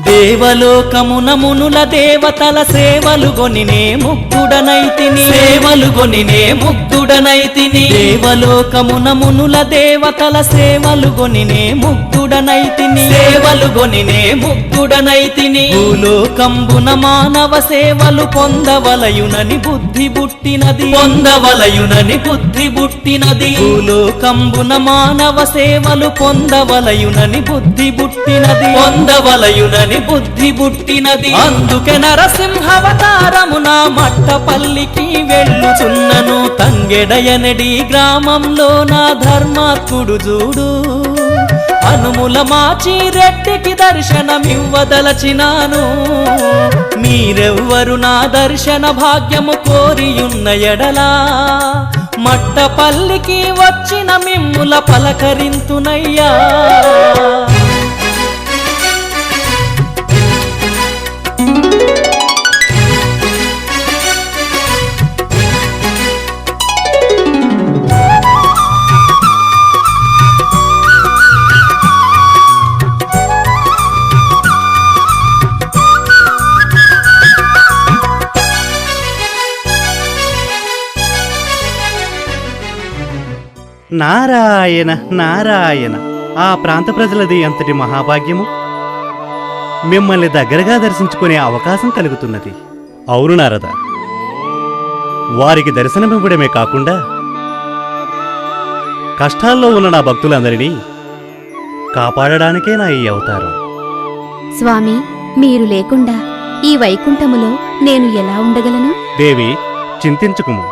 B: దేవలోకమున మునుల దేవతల సేవలు గొనినే ముగ్ధుడనైతిని, సేవలు గొనినే ముగ్ధుడనైతిని. దేవలోకమున మునుల దేవతల సేవలు గొనినే ముగ్ధుడనైతిని, సేవలు గొనినే ముగ్ధుడనైతిని. భూలోకంబున మానవ సేవలు పొందవలయునని బుద్ధి బుట్టినది, పొందవలయునని బుద్ధి బుట్టినది. భూలోకంబున మానవ సేవలు పొందవలయునని బుద్ధి బుట్టినది, పొందవలయునని బుద్ధి బుట్టినది. అందుకే నరసింహవతారమున మట్టపల్లికి వెళ్ళుచున్నను. తంగెడయనడి గ్రామంలో నా ధర్మాత్ముడు చూడు, అనుముల మాచి రెడ్డికి దర్శనమివ్వదలచినాను. మీరెవ్వరు నా దర్శన భాగ్యము కోరియున్న ఎడలా మట్టపల్లికి వచ్చిన మిమ్ముల పలకరింతునయ్యా.
A: నారాయణ నారాయణ, ఆ ప్రాంత ప్రజలది అంతటి మహాభాగ్యము. మిమ్మల్ని దగ్గరగా దర్శించుకునే అవకాశం కలుగుతున్నది. అవును నారద, వారికి దర్శనమివ్వడమే కాకుండా కష్టాల్లో ఉన్న నా భక్తులందరినీ కాపాడడానికే నా ఈ అవతారం.
F: స్వామి, మీరు లేకుండా ఈ వైకుంఠములో నేను ఎలా ఉండగలను?
A: దేవి, చింతించుకుము.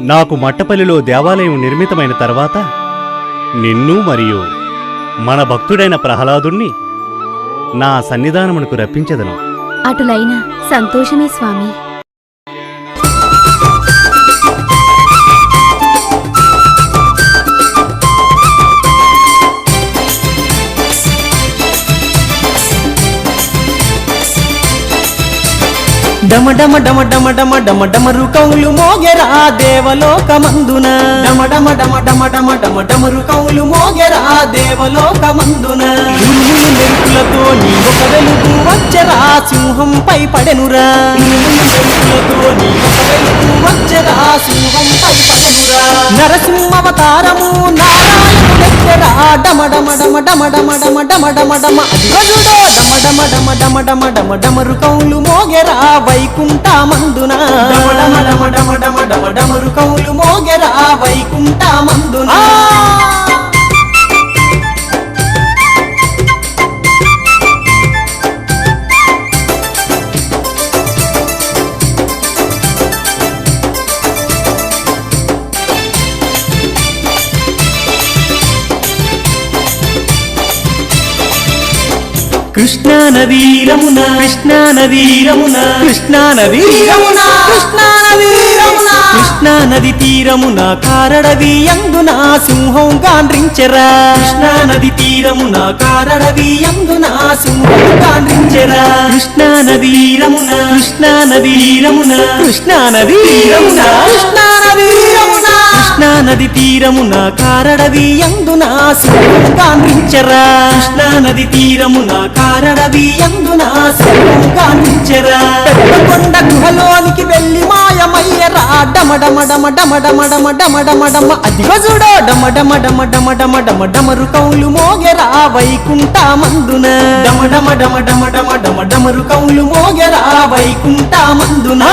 A: నాకు మట్టపల్లిలో దేవాలయం నిర్మితమైన తర్వాత నిన్ను మరియు మన భక్తుడైన ప్రహ్లాదుణ్ణి నా సన్నిధానమునకు రప్పించెదను.
F: అటులైన సంతోషమే స్వామి.
C: డమ డమ డమ డమ డమ డమ డమరు కౌలు మోగెరా దేవలోకమందున. డమ డమ డమ డమ డమ డమ డమరు కౌలు మోగెరా దేవలోకమందున. ఉరుములు మెరుపులతో నీ ఒక వెలుగు వచ్చరా సింహంపై పడెనురా. ఉరుములు మెరుపులతో నీ ఒక వెలుగు వచ్చరా సింహంపై పడెనురా. నరసింహవతారము నారాయణుడెత్తరా. డమ డమ డమ డమ డమ డమ డమ డమ డమ అదిగో డమ డమ డమ డమ డమ డమ డమరు కౌలు మోగెరా వైకుంఠమందున. డమ డమ డమ డమ డమ డమ డమరు కౌలు మోగెరా వైకుంఠమందున. కృష్ణా నదీ రమున, కృష్ణా నదీ రమున, కృష్ణా నదీ రమున, కృష్ణా నదీ రమున. కృష్ణా నది తీరమున కారడవి అందున సింహం గాండ్రించెరా. కృష్ణా నది తీరమున కారడవి అందున సింహం గాండ్రించెరా. కృష్ణా నదీ రమున, కృష్ణా నదీ రమున, కృష్ణా నదీ రమున, కృష్ణా నదీ రమున. కృష్ణా నది తీరమున కారడవి అందున సింహం గాండ్రించెరా. కృష్ణా నది తీరమున కారడవి అందున సింహం గాండ్రించెరా. కొండ గుహలోనికి వెళ్ళి మాయమయ్యరా. డమ డమ డమ డమ డమ డమ డమ డమ డమ అదిగో చూడో డమ డమ డమ డమ డమ డమ డమరు కౌలు మోగెరా వైకుంఠమందున. డమ డమ డమ డమ డమ డమ డమరు కౌలు మోగెరా వైకుంఠమందున.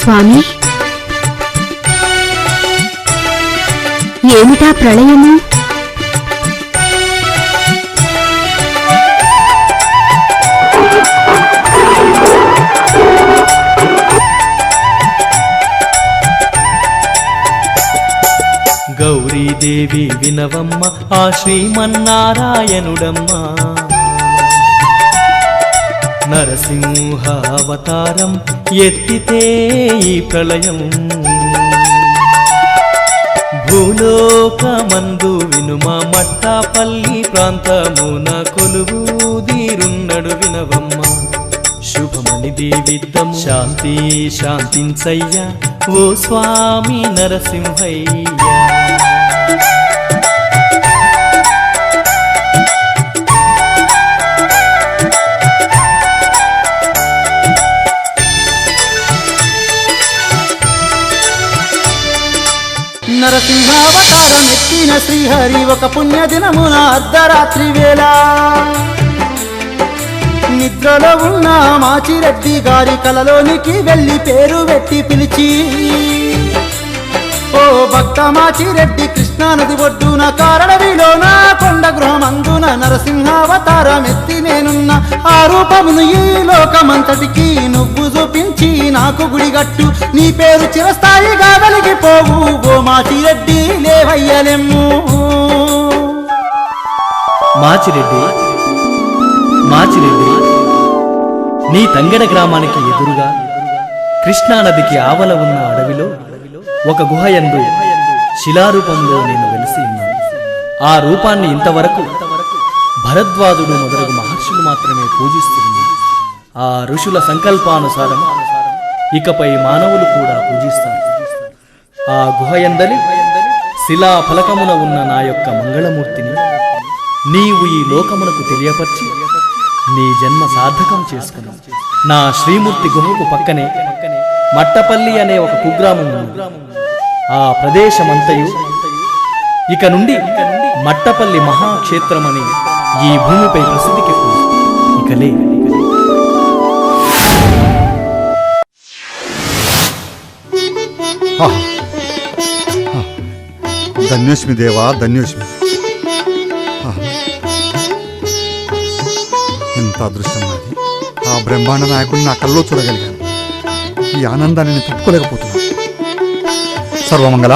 F: స్వామి, ఏమిటా ప్రళయము?
B: గౌరీదేవి వినవమ్మ ఆ శ్రీమన్నారాయణుడమ్మ, నరసింహ అవతారం ఎత్తితే ఈ ప్రళయం, భూలోకమందు వినుమ మట్టాపల్లి ప్రాంతమున కొలువుదీరున్నడు వినవమ్మ. శుభమని దీవిద్దం శాంతి శాంతించయ్య ఓ స్వామి నరసింహయ్య.
G: నరసింహావతారం ఎత్తిన శ్రీహరి ఒక పుణ్యదినమున అర్ధరాత్రి వేళ నిద్రలో ఉన్న మాచిరెడ్డి గారి కలలోనికి వెళ్ళి పేరు పెట్టి పిలిచి, ఓ భక్త మాచిరెడ్డి, కృష్ణానది ఒడ్డున కారణవిలోన కొండ గృహమందున నరసింహావతారం ఎత్తి నేనున్న ఆ రూపమును ఈ లోకమంతటికి నువ్వు చూపించి నాకు గుడిగట్టు, నీ పేరు చిరస్థాయిగా వెలిగిపోవు ఓ మాచిరెడ్డి, లేవయ్యలెమ్ము.
B: మాచిరెడ్డి, మాచిరెడ్డి, నీ తంగెడ గ్రామానికి ఎదురుగా కృష్ణానదికి ఆవల ఉన్న అడవిలో ఒక గుహయందు శిలారూపంలో నేను వెలిసి ఉన్నాను. ఆ రూపాన్ని ఇంతవరకు భరద్వాజుడు మొదలగు మహర్షులు మాత్రమే పూజిస్తున్నారు. ఆ ఋషుల సంకల్పానుసారం ఇకపై మానవులు కూడా పూజిస్తారు. ఆ గుహయందలి శిలా ఫలకమున ఉన్న నా యొక్క మంగళమూర్తిని నీవు ఈ లోకమునకు తెలియపరిచి నీ జన్మ సార్థకం చేసుకున్నావు. నా శ్రీమూర్తి గుహకు పక్కనే మట్టపల్లి అనే ఒక కుగ్రామం ఉంది. ఆ ప్రదేశమంతయు ఇక నుండి మట్టపల్లి మహాక్షేత్రమని ఈ భూమిపై ప్రసిద్ధికి ఇకలే.
E: ధన్యోస్మి దేవా, ధన్యోస్మి. ఎంత అదృష్టం నాది. ఆ బ్రహ్మాండ నాయకుడిని నా కల్లో చూడగలిగాను. ఈ ఆనందాన్ని నేను తట్టుకోలేకపోతున్నాను. సర్వమంగళ.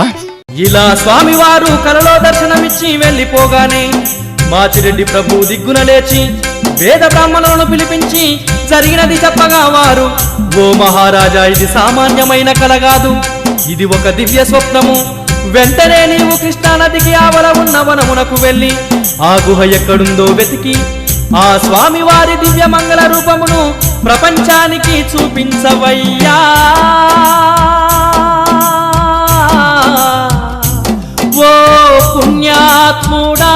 B: ఇలా స్వామివారు కలలో దర్శనమిచ్చి వెళ్ళిపోగానే మాచిరెడ్డి ప్రభు దిగ్గున లేచి వేద బ్రాహ్మణులను పిలిపించి జరిగినది చెప్పగా వారు, ఓ మహారాజా, ఇది సామాన్యమైన కల కాదు, ఇది ఒక దివ్య స్వప్నము. వెంటనే నీవు కృష్ణానదికి ఆవల ఉన్న వనమునకు వెళ్ళి ఆ గుహ ఎక్కడుందో వెతికి ఆ స్వామివారి దివ్య మంగళ రూపమును ప్రపంచానికి చూపించవయ్యా. ఓ పుణ్యాత్ముడా,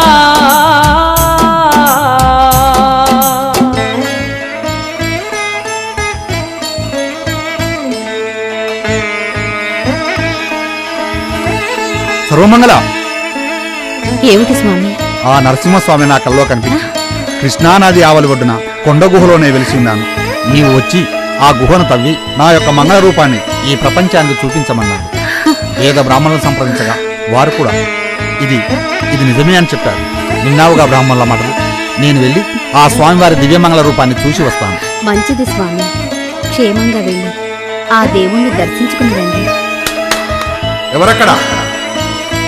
E: సర్వమంగళ.
F: ఏమిటి స్వామి?
E: ఆ నరసింహస్వామి నా కల్లో కనిపించి కృష్ణానది ఆవలి ఒడ్డున కొండ గుహలోనే వెలిసి ఉన్నాను. నీవు వచ్చి ఆ గుహను తవ్వి నా యొక్క మంగళ రూపాన్ని ఈ ప్రపంచానికి చూపించమన్నాను. వేద బ్రాహ్మణులు సంప్రదించగా వారు కూడా ఇది నిజమే అని చెప్పారు. విన్నావుగా బ్రాహ్మణుల మాటలు. నేను వెళ్ళి ఆ స్వామివారి దివ్యమంగళ రూపాన్ని చూసి వస్తాను.
F: మంచిది స్వామి, క్షేమంగా వెళ్ళి ఆ దేవుణ్ణి దర్శించుకుని రండి.
E: ఎవరక్కడ?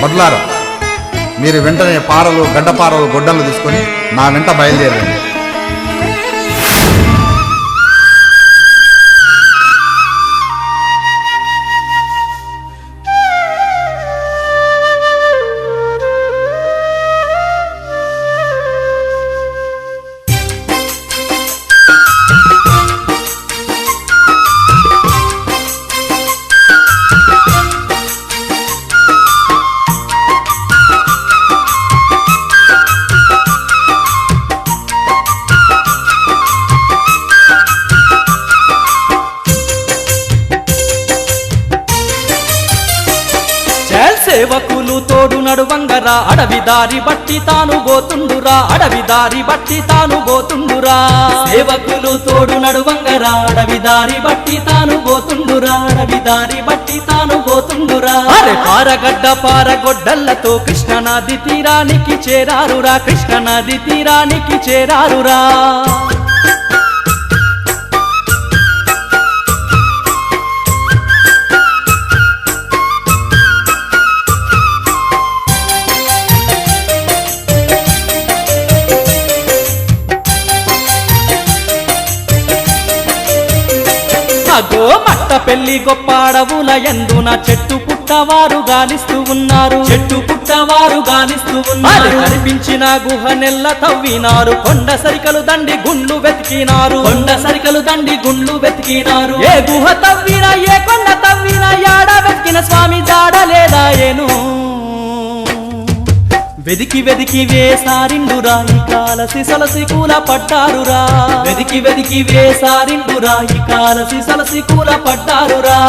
E: బడ్లారా, మీరు వెంటనే పారలు, గడ్డపారలు, గొడ్డలు తీసుకొని నా వెంట బయలుదేరండి.
B: తోడు నడువంగరా అడవి దారి బట్టి తాను పోతుండురా అడవి దారి బట్టి తాను పోతుండురా సేవకులు తోడు నడువంగరా అడవి దారి బట్టి తాను పోతుండురా అడవి దారి బట్టి తాను పోతుండురా అరే పారగడ్డ పారగొడ్డల్లతో కృష్ణనది తీరానికి చేరారురా కృష్ణనది తీరానికి చేరారురా గో మట్ట పెళ్లి గొప్ప అడవుల ఎందున చెట్టు పుట్టవారు గాలిస్తూ ఉన్నారు చెట్టు పుట్టవారు గాలిస్తూ ఉన్నారు కనిపించిన గుహ నెల్ల తవ్వినారు కొండ సరికలు దండి గుండ్లు వెతికినారు కొండ సరికలు దండి గుండ్లు వెతికినారు ఏ గుహ తవ్వినా ఏ కొండ తవ్వినా యాడ వెతికిన స్వామి జాడలేదా ఏను వెదికి వెదికి వేసారిండురా ఈ కాలసి సలసి కూల పడ్డారురా వెదికి వెదికి వేసారిండురా ఈ కాలసి సలసి కూల పడ్డారురా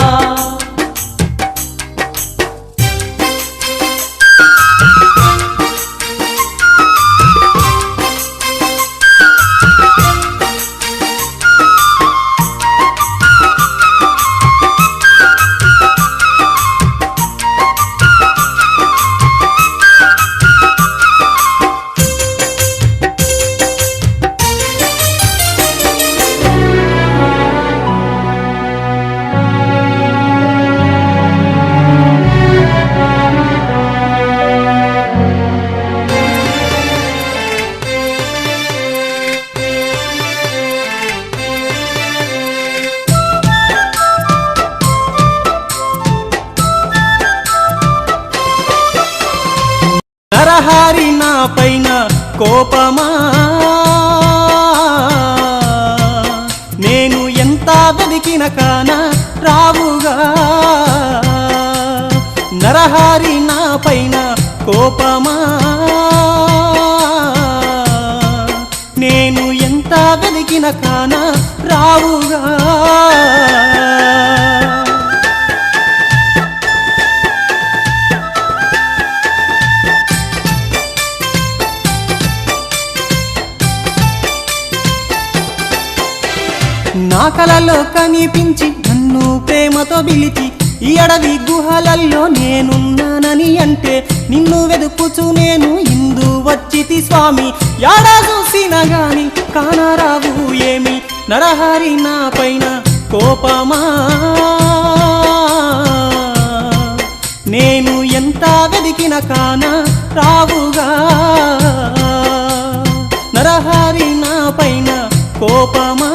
C: నరహరి నా పైన కోపమా నేను ఎంత వెదికిన కాన రావుగా నరహరి నా పైన కోపమా నేను ఎంత వెదికిన కాన రావుగా నా కలలో కనిపించి నన్ను ప్రేమతో పిలిచి ఈ అడవి గుహలల్లో నేనున్నానని అంటే నిన్ను వెతుకుచు నేను ఇందు వచ్చితి స్వామి యాడా చూసినా గాని కానరావు ఏమి నరహరి నా పైన కోపమా నేను ఎంత వెదికిన కాన రావుగా నరహరి నా పైన కోపమా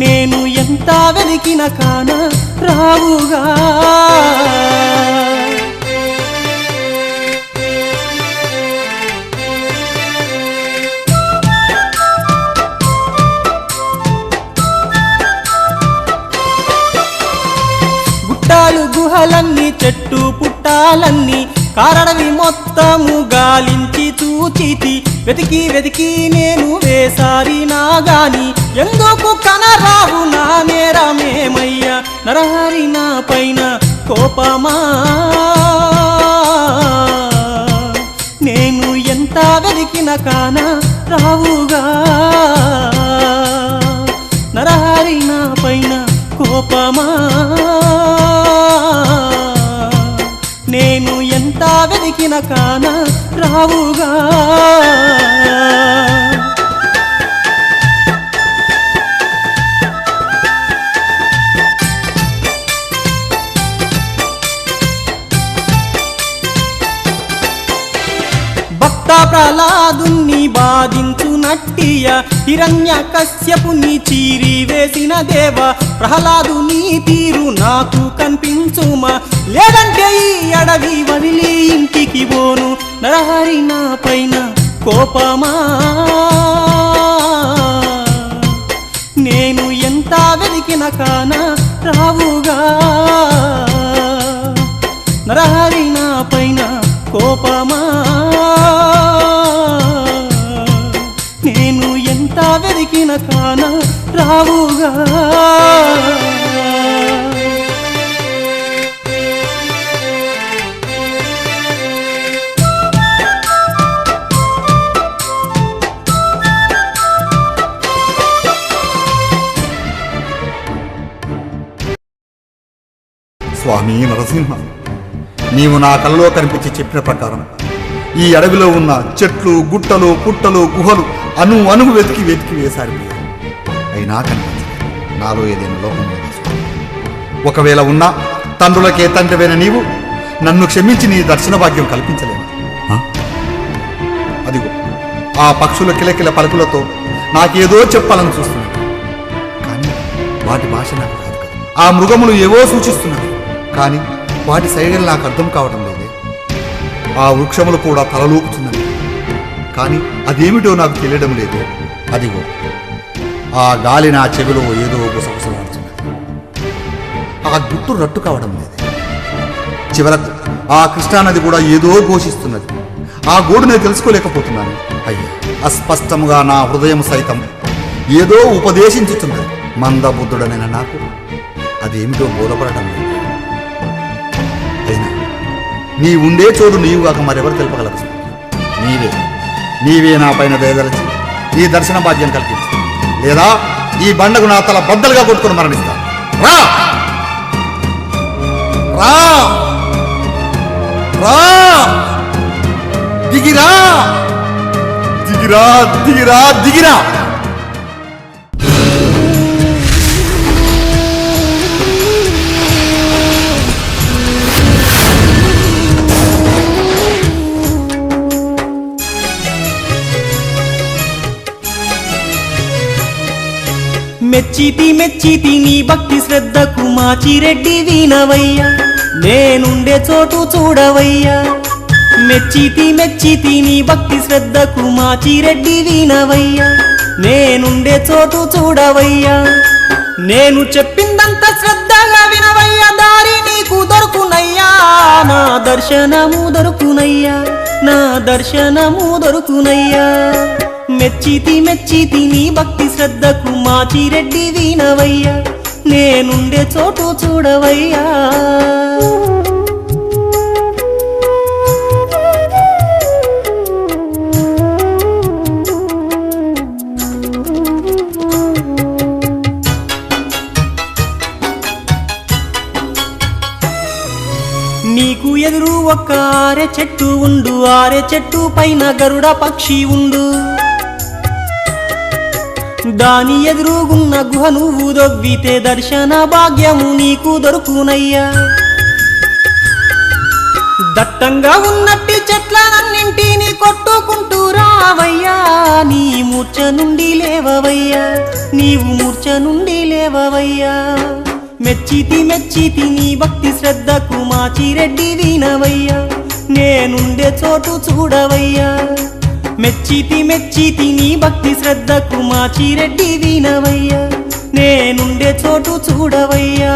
C: నేను ఎంత వెదికిన కాన రావుగా గుట్టాలు గుహలన్నీ చెట్టు పుట్టాలన్నీ కారడవి మొత్తము గాలించి చూచితి వెతికి వెతికి నేను వేసారినా గాని ఎందుకు కనరావు నా నేరమేమయ్యా నరహరి నా పైన కోపమా నేను ఎంత వెతికిన కాన రావుగా నరహరి నా పైన కోపమా నేను ఎంత వెతికిన కాన రావుగా భక్త ప్రహ్లాదుని బాధించునట్టియ హిరణ్య కశ్యపుని చీరి వేసిన దేవ ప్రహ్లాదుని తీరు నాకు కనిపించుమా లేదంటే ఈ అడవి వదిలి ఇంటికి పోను నరహరి నా పైన కోపమా నేను ఎంత వెతికిన కాన రావుగా నరహరి నా పైన కోపమా నేను ఎంత వెతికిన కాన రావుగా
E: స్వామి నరసింహ, నీవు నా కలలో కనిపించి చెప్పిన ప్రకారం ఈ అడవిలో ఉన్న చెట్లు, గుట్టలు, పుట్టలు, గుహలు అణువు వెతికి వేసారిపోయాయి. అయినా కనిపించలేదు. నాలో ఏదైనా లోపం ఉందా స్వామి? ఒకవేళ ఉన్నా తండ్రులకే తండ్రివైన నీవు నన్ను క్షమించి నీ దర్శన భాగ్యం కల్పించలేను. అదిగో ఆ పక్షుల కిలకిల పలుకులతో నాకేదో చెప్పాలని చూస్తున్నాను, కానీ వాటి భాష నాకు రాదు కదా. ఆ మృగములు ఏవో సూచిస్తున్నాయి, కానీ వాటి సైగలు నాకు అర్థం కావడం లేదే. ఆ వృక్షములు కూడా తలలూపుతున్నాయి, కానీ అదేమిటో నాకు తెలియడం లేదే. అదిగో ఆ గాలి నా చెవిలో ఏదో గుసగుసలాడుతున్నది. ఆ గుట్టు రట్టు కావడం లేదు. చివరకు ఆ కృష్ణానది కూడా ఏదో ఘోషిస్తున్నది. ఆ గోడు నేను తెలుసుకోలేకపోతున్నాను. అయ్యా, అస్పష్టముగా నా హృదయం సైతం ఏదో ఉపదేశించుతున్నది. మందబుద్ధుడనైన నాకు అదేమిటో బోధపడటం లేదు. అయినా నీ ఉండే చోటు నీవుగాక మరెవరు తెలుపగలరు? నీవే నా పైన దయదలచి ఈ దర్శన భాగ్యం కల్పించు, లేదా ఈ బండకు నా తల బద్దలుగా కొట్టుకుని మరణిస్తా. రా రా రా, దిగిరా దిగిరా దిగిరా దిగిరా.
C: మెచ్చితి నీ భక్తి శ్రద్ధకు మాచిరెడ్డి వినవయ్యా, నేనుండే చోటు చూడవయ్యా. మెచ్చితి నీ భక్తి శ్రద్ధకు మాచిరెడ్డి వినవయ్యా, నేనుండే చోటు చూడవయ్యా. నేను చెప్పిందంత శ్రద్ధగా వినవయ్యా, దారి నీకు దొరుకునయ్యా. నా దర్శనము దొరుకునయ్యా, నా దర్శనము దొరుకునయ్యా. మెచ్చితి నీ భక్తి శ్రద్ధకు మాచిరెడ్డి వినవయ్యా, నేనుండే చోటు చూడవయ్యా. నీకు ఎదురు ఒక్క ఆరె చెట్టు ఉండు, ఆరె చెట్టు పైన గరుడ పక్షి ఉండు. దాని ఎదురుగున్న గుహ నువ్వు దొవ్వితే దర్శన భాగ్యము నీకు దొరుకునయ్యా. దట్టంగా ఉన్నట్టి చెట్లనన్నింటినీ కొట్టుకుంటూ రావయ్యా, నీ మూర్ఛ నుండి లేవవయ్యా, నీవు మూర్ఛ నుండి లేవవయ్యా. మెచ్చితి నీ భక్తి శ్రద్ధకు మాచిరెడ్డి వినవయ్యా, నేనుండే చోటు చూడవయ్యా. మెచ్చితి నీ భక్తి శ్రద్ధకు మాచిరెడ్డి వినవయ్యా, నేనుండే చోటు చూడవయ్యా.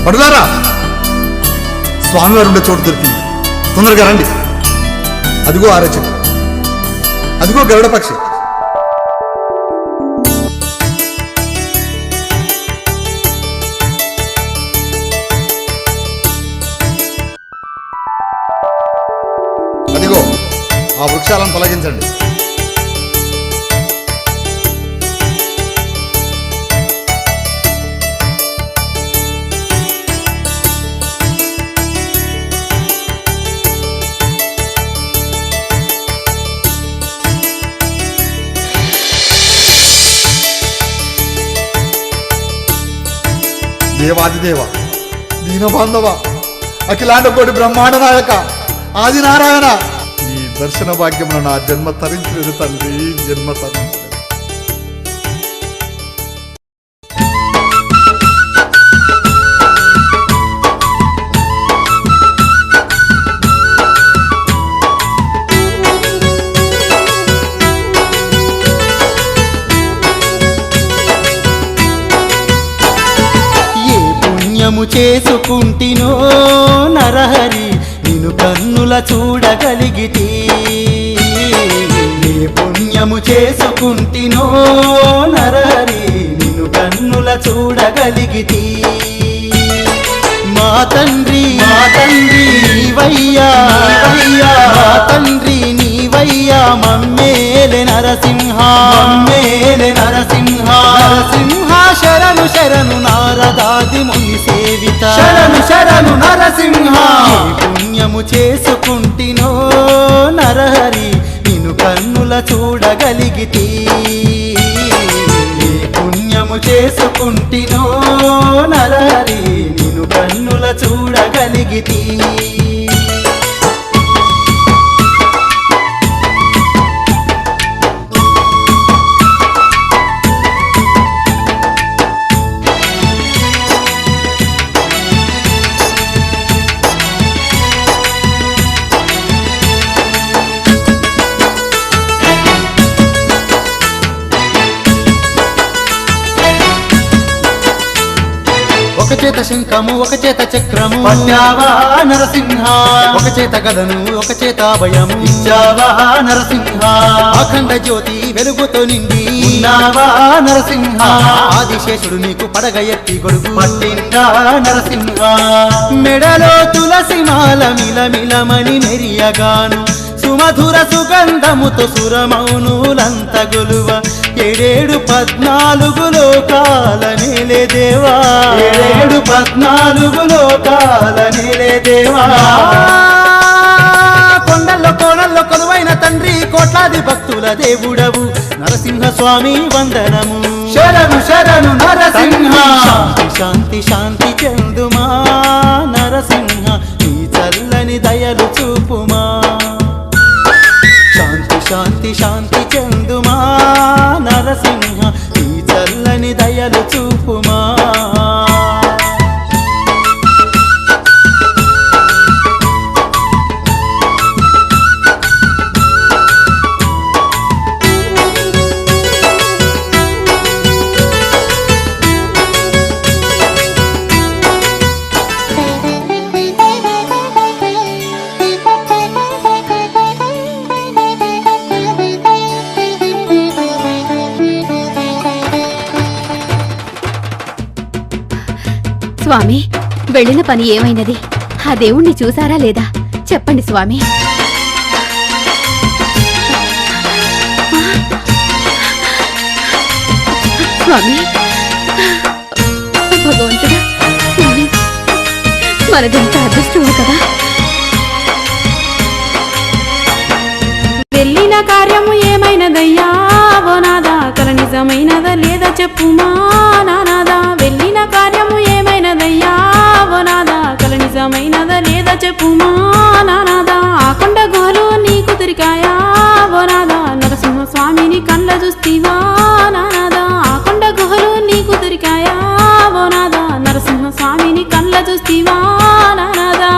E: పడుదారా, స్వామివారు ఉండే చోటు దొరికింది, తొందరగా రండి. అదిగో ఆరే చెట్టు, అదిగో గరుడ పక్షి. అదిగో ఆ వృక్షాలను తొలగించండి. దేవాదిదేవ, దీనబాంధవ, అఖిలాండ కోటి బ్రహ్మాండ నాయక, ఆది నారాయణ, ఈ దర్శన భాగ్యమును నా జన్మ తరించలేదు తండ్రి, జన్మ తరించలేదు.
G: చేసుకుంటినో నరహరి, నిన్ను కన్నుల చూడగలిగితే. ఏ పుణ్యము చేసుకుంటినో నరహరి, నిన్ను కన్నుల చూడగలిగితే. తండ్రి నీవయ్యా మా తండ్రి నీవయ్యా మమ్మేలే నరసింహ నరసింహ శరణు శరణు నారదాది ముని సేవిత శరణు నరసింహ పుణ్యము చేసుకుంటినో నరహరి నిన్ను కన్నుల చూడగలిగితి పుణ్యము చేసుకుంటినో నరహరి నిన్ను కన్నుల చూడగలిగితి ఒక చేత శంఖము ఒక చేత చక్రము పట్టావా నరసింహ ఒక చేత గదను ఒక చేత అభయము ఇచ్చావా నరసింహ అఖండ జ్యోతి వెలుగుతో నిండి ఉన్నావా నరసింహ ఆదిశేషుడు నీకు పడగ ఎత్తి గొడుగు పట్టిందా నరసింహ మెడలో తులసి మాల మిలమిలమని మెరియగాను సుమధుర సుగంధముతో సురమౌనులంత గొలువ 7 లోకాల నేలే దేవా 7 లోకాల నేలే దేవా కొండల్లో కోణల్లో కొలువైన తండ్రి కోట్లాది భక్తుల దేవుడవు నరసింహ స్వామి వందనము శరణు నరసింహ శాంతి శాంతి చెందుమా నరసింహ నీ చల్లని దయలు చూపుమా శాంతి శాంతి చెందుమా నరసింహ ఈ చల్లని దయలు చూపుమా
I: స్వామి వెళ్ళిన పని ఏమైనది? ఆ దేవుణ్ణి చూసారా లేదా చెప్పండి స్వామి. స్వామి భగవంతుడా, స్వామి మనదంత అదృష్టము కదా.
H: వెళ్ళిన కార్యము ఏమైనదయ్యా ఓ నాదా, కల నిజమైనదా లేదా చెప్పుమా నానాదా. వెళ్ళిన కార్యము ఏమైనదయ్యా ఓ నాదా, కల నిజమైనదా లేదా చెప్పుమా నానాదా. ఆ కొండ గోలు నీకు దొరికాయా ఓ నాదా, నరసింహ స్వామిని కళ్ళ చూస్తీవా నానాదా. ఆ కొండ గోలు నీకు దొరికాయా ఓ నాదా, నరసింహ స్వామిని కళ్ళ చూస్తీవా నానాదా.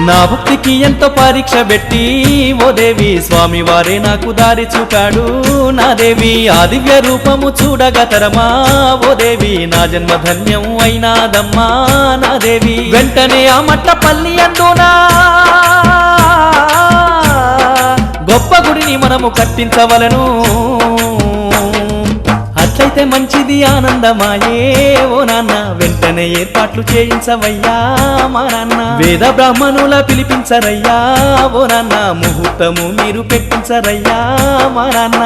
B: నా భక్తికి ఎంతో పరీక్ష పెట్టి ఓ దేవి స్వామి వారే నాకు దారి చూపాడు నా దేవి. ఆ దివ్య రూపము చూడగా తరమా ఓ దేవి, నా జన్మ ధన్యం అయినాదమ్మా నా దేవి. వెంటనే ఆ మట్లపల్లి అందునా గొప్ప గుడిని మనము కట్టించవలను, అట్లయితే మంచిది ఆనందమాయే ఓ నాన్న. వెంటనే ఏర్పాట్లు చేయించవయ్యా మా నాన్న. వేద బ్రాహ్మణుల పిలిపించరయ్యా ఓ నాన్న, ముహూర్తము మీరు పెట్టించరయ్యా మా నాన్న.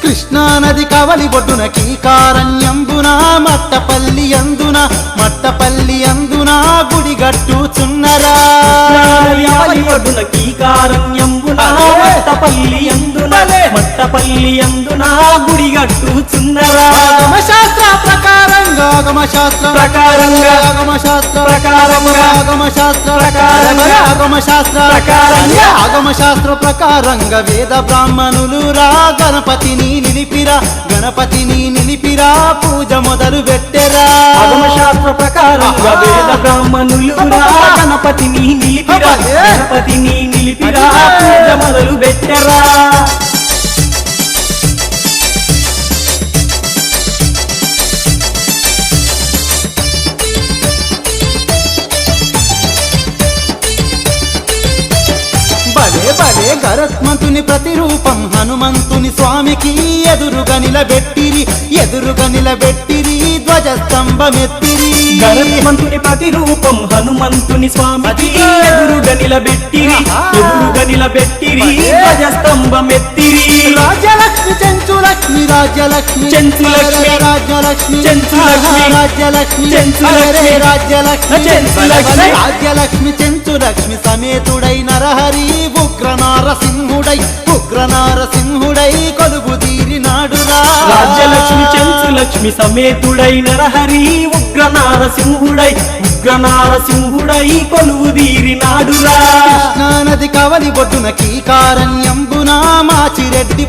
G: కృష్ణా నది కవలి బొడ్డున కీకారణ్యంబున మట్టపల్లి అందున గుడిగట్టుచున్నరా
C: ఒడ్డున కీకారణ్యంబున మట్టపల్లి అందున గుడిగట్టుచున్నరా
G: ఆగమశాస్త్ర ప్రకారంగా ఆగమశాస్త్ర ప్రకారంగా వేద బ్రాహ్మణులు రా గణపతిని నిలిపిరా పూజ మొదలు పెట్టెరా
C: ఆగమశాస్త్ర ప్రకారంగా వేద బ్రాహ్మణులు గణపతిని నిలిపిరా పూజ మొదలు పెట్టరా
G: భలే గరుత్మంతుని ప్రతిరూపం హనుమంతుని స్వామికి ఎదురుగా నిలబెట్టిరి ధ్వజస్తంభమెత్తిరి
C: గరుత్మంతుని ప్రతిరూపం హనుమంతుని స్వామికి ఎదురుగా నిలబెట్టిరి ధ్వజస్తంభమెత్తిరి
G: రాజ్యలక్ష్మి చెంచులక్ష్మి రాజ్యలక్ష్మి చెంచులక్ష్మి సమేతుడై నరహరి ఉగ్ర నారసింహుడై కొలువు తీరినాడురా
C: రాజ్యలక్ష్మి చెంచులక్ష్మి సమేతుడై నరహరి ఉగ్ర నారసింహుడై కొలువు తీరినాడురా
G: కృష్ణానది కవలి బొడ్డున కీకారణ్యంబున మాచిరెడ్డి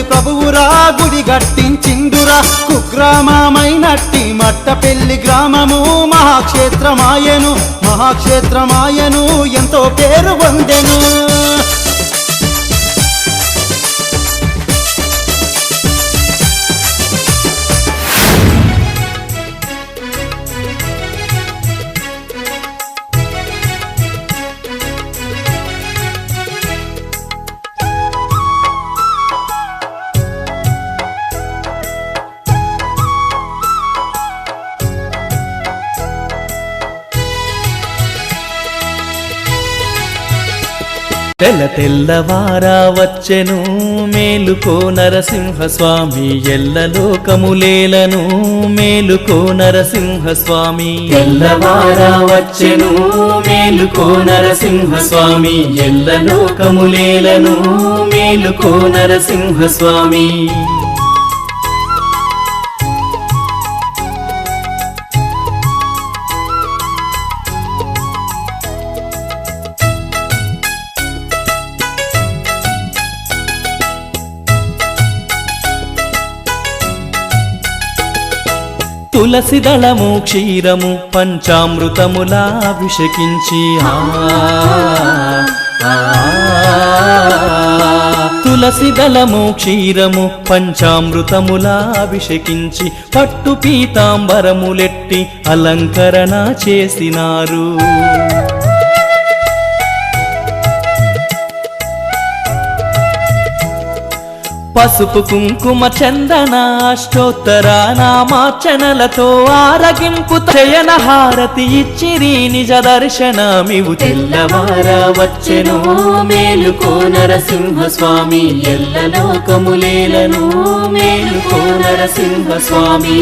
G: ప్రభువురా గుడి గట్టించిండురా కుగ్రామమైనట్టి మట్టపెల్లి గ్రామము మహాక్షేత్రమాయను ఎంతో పేరు పొందెను
B: తెల్లవారా వచ్చెను మేలుకో నరసింహస్వామి ఎల్లలోకములేలను మేలుకో నరసింహస్వామి తెల్లవారా వచ్చెను మేలుకో నరసింహస్వామి ఎల్లలోకములేలను మేలుకో నరసింహస్వామి తులసి దళము క్షీరము పంచామృతములా అభిషేకించి తులసి దళము క్షీరము పంచామృతములా అభిషేకించి పట్టు పీతాంబరములెట్టి అలంకరణ చేసినారు పసుపు కుంకుమ చందన అష్టోత్తర నామార్చనలతో ఆరగింపు చయన హారతి ఇచ్చిరి నిజ దర్శనమివు తెల్లవారా వచ్చెను మేలుకో నరసింహస్వామి ఎల్లలోకములేలను మేలుకో నరసింహస్వామి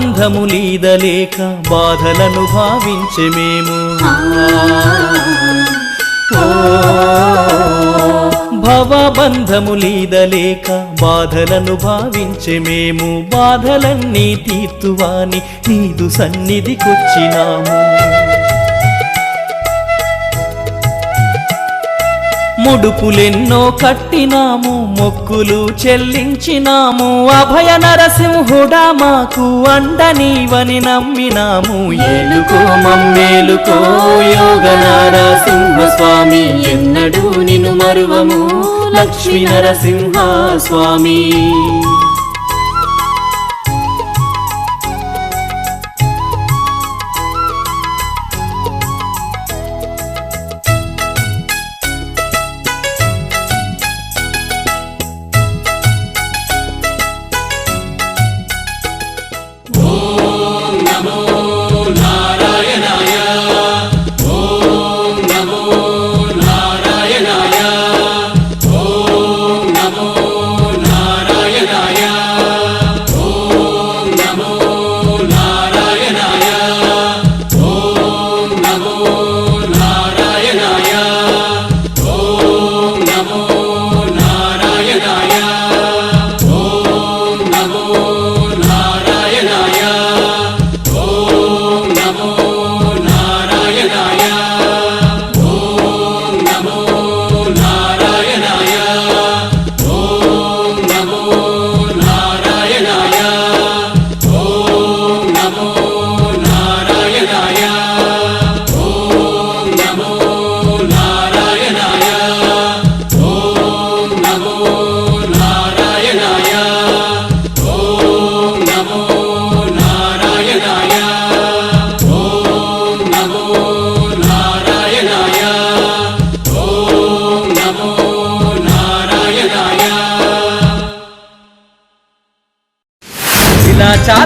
B: భవబంధములీదలేక బాధలను భావించే మేము భవబంధములీదలేక బాధలను భావించే మేము బాధలన్నీ తీర్తువాని నీదు సన్నిధికొచ్చినాము ముడుపులెన్నో కట్టినాము మొక్కులు చెల్లించినాము అభయ నరసింహుడా మాకు అండనీవని నమ్మినాము ఏలుకో మమ్మేలుకో యోగ నరసింహ స్వామి ఎన్నడూ నిన్ను మరువము లక్ష్మీ నరసింహ స్వామి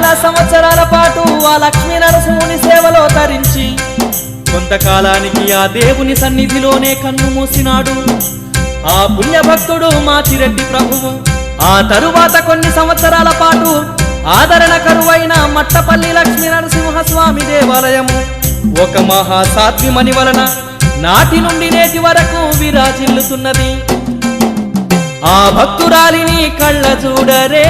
B: చాలా సంవత్సరాల పాటు ఆ లక్ష్మీ నరసింహుని సేవలో తరించి కొంతకాలానికి ఆ దేవుని సన్నిధిలోనే కన్ను మూసినాడు ఆ పుణ్యభక్తుడు మాచిరెడ్డి ప్రభువు. ఆ తరువాత కొన్ని సంవత్సరాల పాటు ఆదరణ కరువైన మట్టపల్లి లక్ష్మీ నరసింహస్వామి దేవాలయము ఒక మహాసాత్విమణి వలన నాటి నుండి నేటి వరకు విరాజిల్లుతున్నది. ఆ భక్తురాలిని కళ్ళ చూడరే